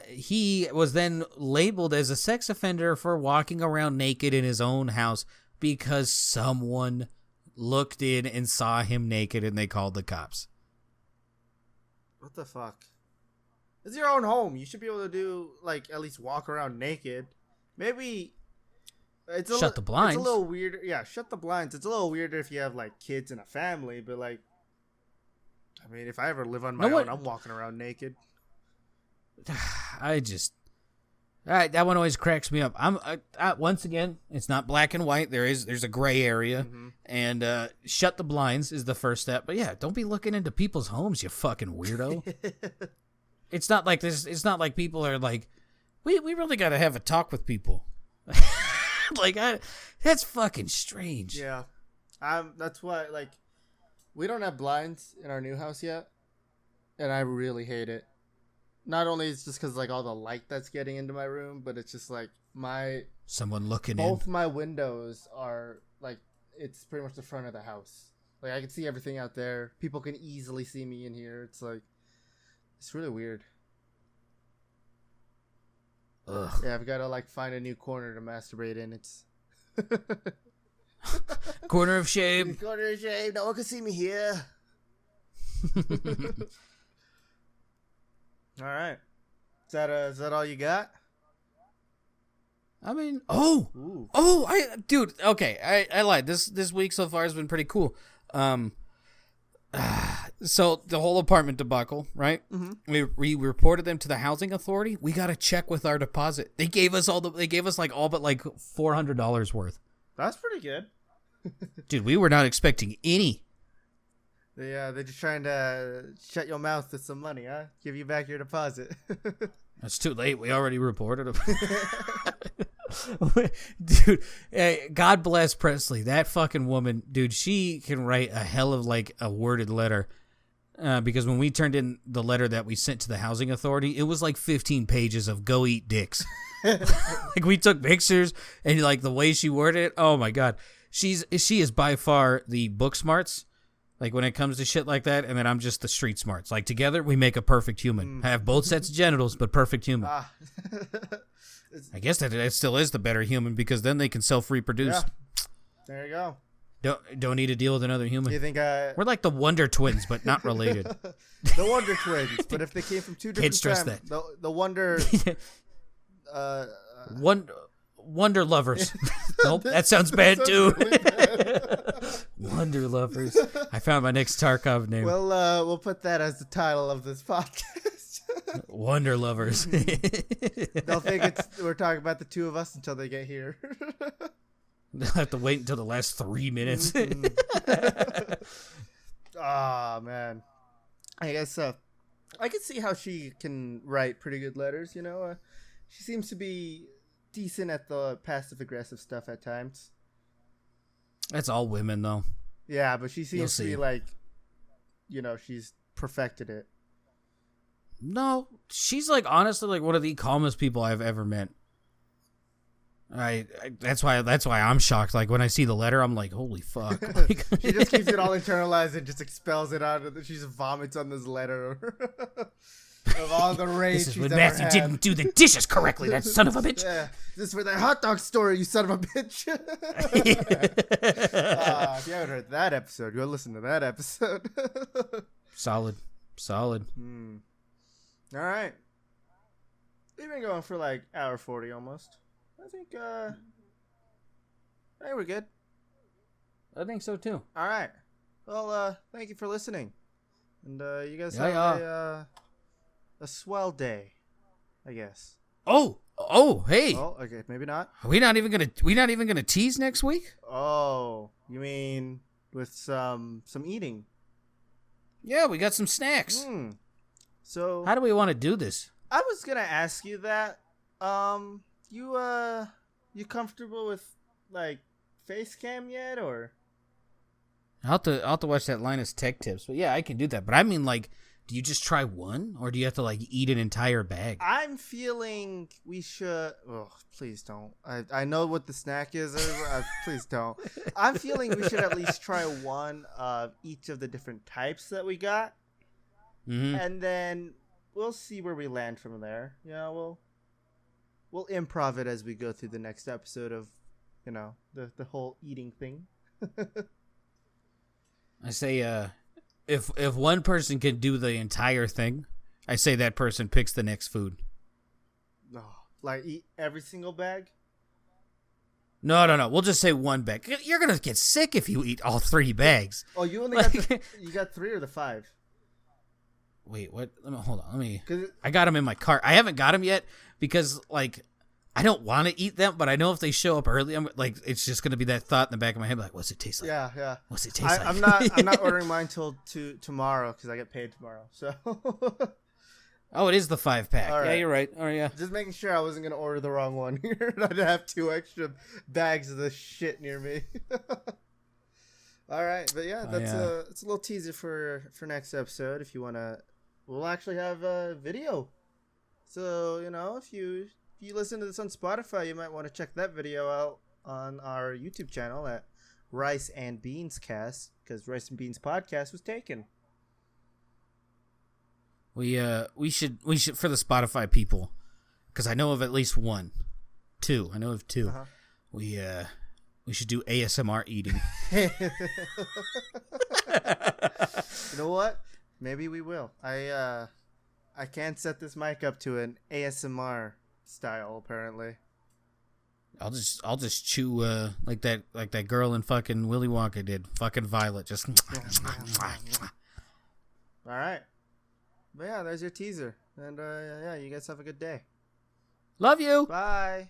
he was then labeled as a sex offender for walking around naked in his own house because someone looked in and saw him naked and they called the cops. What the fuck? It's your own home. You should be able to do at least walk around naked. Maybe shut the blinds. It's a little weird. Yeah, shut the blinds. It's a little weirder if you have kids and a family, but I mean, if I ever live on my own, I'm walking around naked. That one always cracks me up. Once again, it's not black and white. There's a gray area, and shut the blinds is the first step. But yeah, don't be looking into people's homes, you fucking weirdo. It's not like this. It's not like people are we really got to have a talk with people. That's fucking strange. Yeah, that's why we don't have blinds in our new house yet, and I really hate it. not only it's just because like all the light that's getting into my room, but it's just like Someone looking both my windows are like, it's pretty much the front of the house. Like I can see everything out there. People can easily see me in here. It's like, it's really weird. Ugh. Yeah, I've got to like find a new corner to masturbate in. It's Corner of shame. corner of shame. No one can see me here. All right. Is that all you got? I mean, Ooh. dude, okay, I lied. This week so far has been pretty cool. So the whole apartment debacle, right? Mm-hmm. We reported them to the housing authority. We got a check with our deposit. They gave us all but like $400 worth. That's pretty good. Dude, we were not expecting any. They're just trying to shut your mouth with some money, huh? Give you back your deposit. That's too late. We already reported them. Dude, God bless Presley. That fucking woman, dude, she can write a hell of like a worded letter. Because when we turned in the letter that we sent to the housing authority, it was like 15 pages of go eat dicks. Like we took pictures and like the way she worded it, oh my God. She is by far the book smarts. Like when it comes to shit like that, and then I'm just the street smarts. Like together we make a perfect human. I have both sets of genitals, but perfect human. I guess that still is the better human because then they can self-reproduce. Yeah. There you go. Don't need to deal with another human. Do you think we're like the Wonder Twins, but not related? The Wonder Twins, but if they came from two different Can't stress families, that. The Wonder Wonder Lovers. Nope, that sounds bad too. Really bad. Wonder Lovers. I found my next Tarkov name. Well, we'll put that as the title of this podcast. Wonder Lovers. They'll think we're talking about the two of us until they get here. They'll have to wait until the last 3 minutes. Oh, man. I guess I can see how she can write pretty good letters, you know. She seems to be decent at the passive-aggressive stuff at times. That's all women, though. Yeah, but she seems to be like, you know, she's perfected it. No, she's like honestly like one of the calmest people I've ever met. That's why I'm shocked. Like when I see the letter, I'm like, holy fuck. Like, she just keeps it all internalized and just expels it out. She just vomits on this letter of all the rage. This is when Matthew didn't do the dishes correctly. That son of a bitch. Yeah, this is for that hot dog story, you son of a bitch. If you haven't heard that episode, go listen to that episode. Solid. All right, we've been going for like hour 40 almost. I think we're good. I think so too. All right. Well, thank you for listening, and you guys have a swell day, I guess. Oh, hey. Oh, okay, maybe not. We not even gonna tease next week? Oh, you mean with some eating? Yeah, we got some snacks. So how do we want to do this? I was gonna ask you that. You comfortable with like face cam yet, or? I'll have to watch that Linus Tech Tips, but yeah, I can do that. But I mean, like, do you just try one, or do you have to like eat an entire bag? I'm feeling we should. Oh, please don't. I know what the snack is. Please don't. I'm feeling we should at least try one of each of the different types that we got, and then we'll see where we land from there. You know, we'll improv it as we go through the next episode of, you know, the whole eating thing. I say, if one person can do the entire thing, I say that person picks the next food. Oh, like eat every single bag? No. We'll just say one bag. You're gonna get sick if you eat all 3 bags. Oh, you only you got 3 or the 5? Wait, what? Hold on. I got them in my cart. I haven't got them yet because, like, I don't want to eat them, but I know if they show up early, I'm like, it's just gonna be that thought in the back of my head, like, what's it taste like? Yeah. What's it taste like? I'm not ordering mine till tomorrow because I get paid tomorrow. So. Oh, it is the 5-pack. Right. Yeah, you're right. All right, yeah. Just making sure I wasn't gonna order the wrong one here. I'd have 2 extra bags of this shit near me. All right, but yeah, it's a little teaser for next episode. If you wanna, we'll actually have a video So, if you listen to this on Spotify, you might want to check that video out on our YouTube channel at Rice and Beans Cast, because Rice and Beans Podcast was taken. We should for the Spotify people, because I know of at least two. I know of two. Uh-huh. We should do ASMR eating. You know what? Maybe we will. I can't set this mic up to an ASMR style, apparently. I'll just chew like that girl in fucking Willy Wonka did. Fucking Violet, just. All right. But yeah, there's your teaser. And yeah, you guys have a good day. Love you. Bye.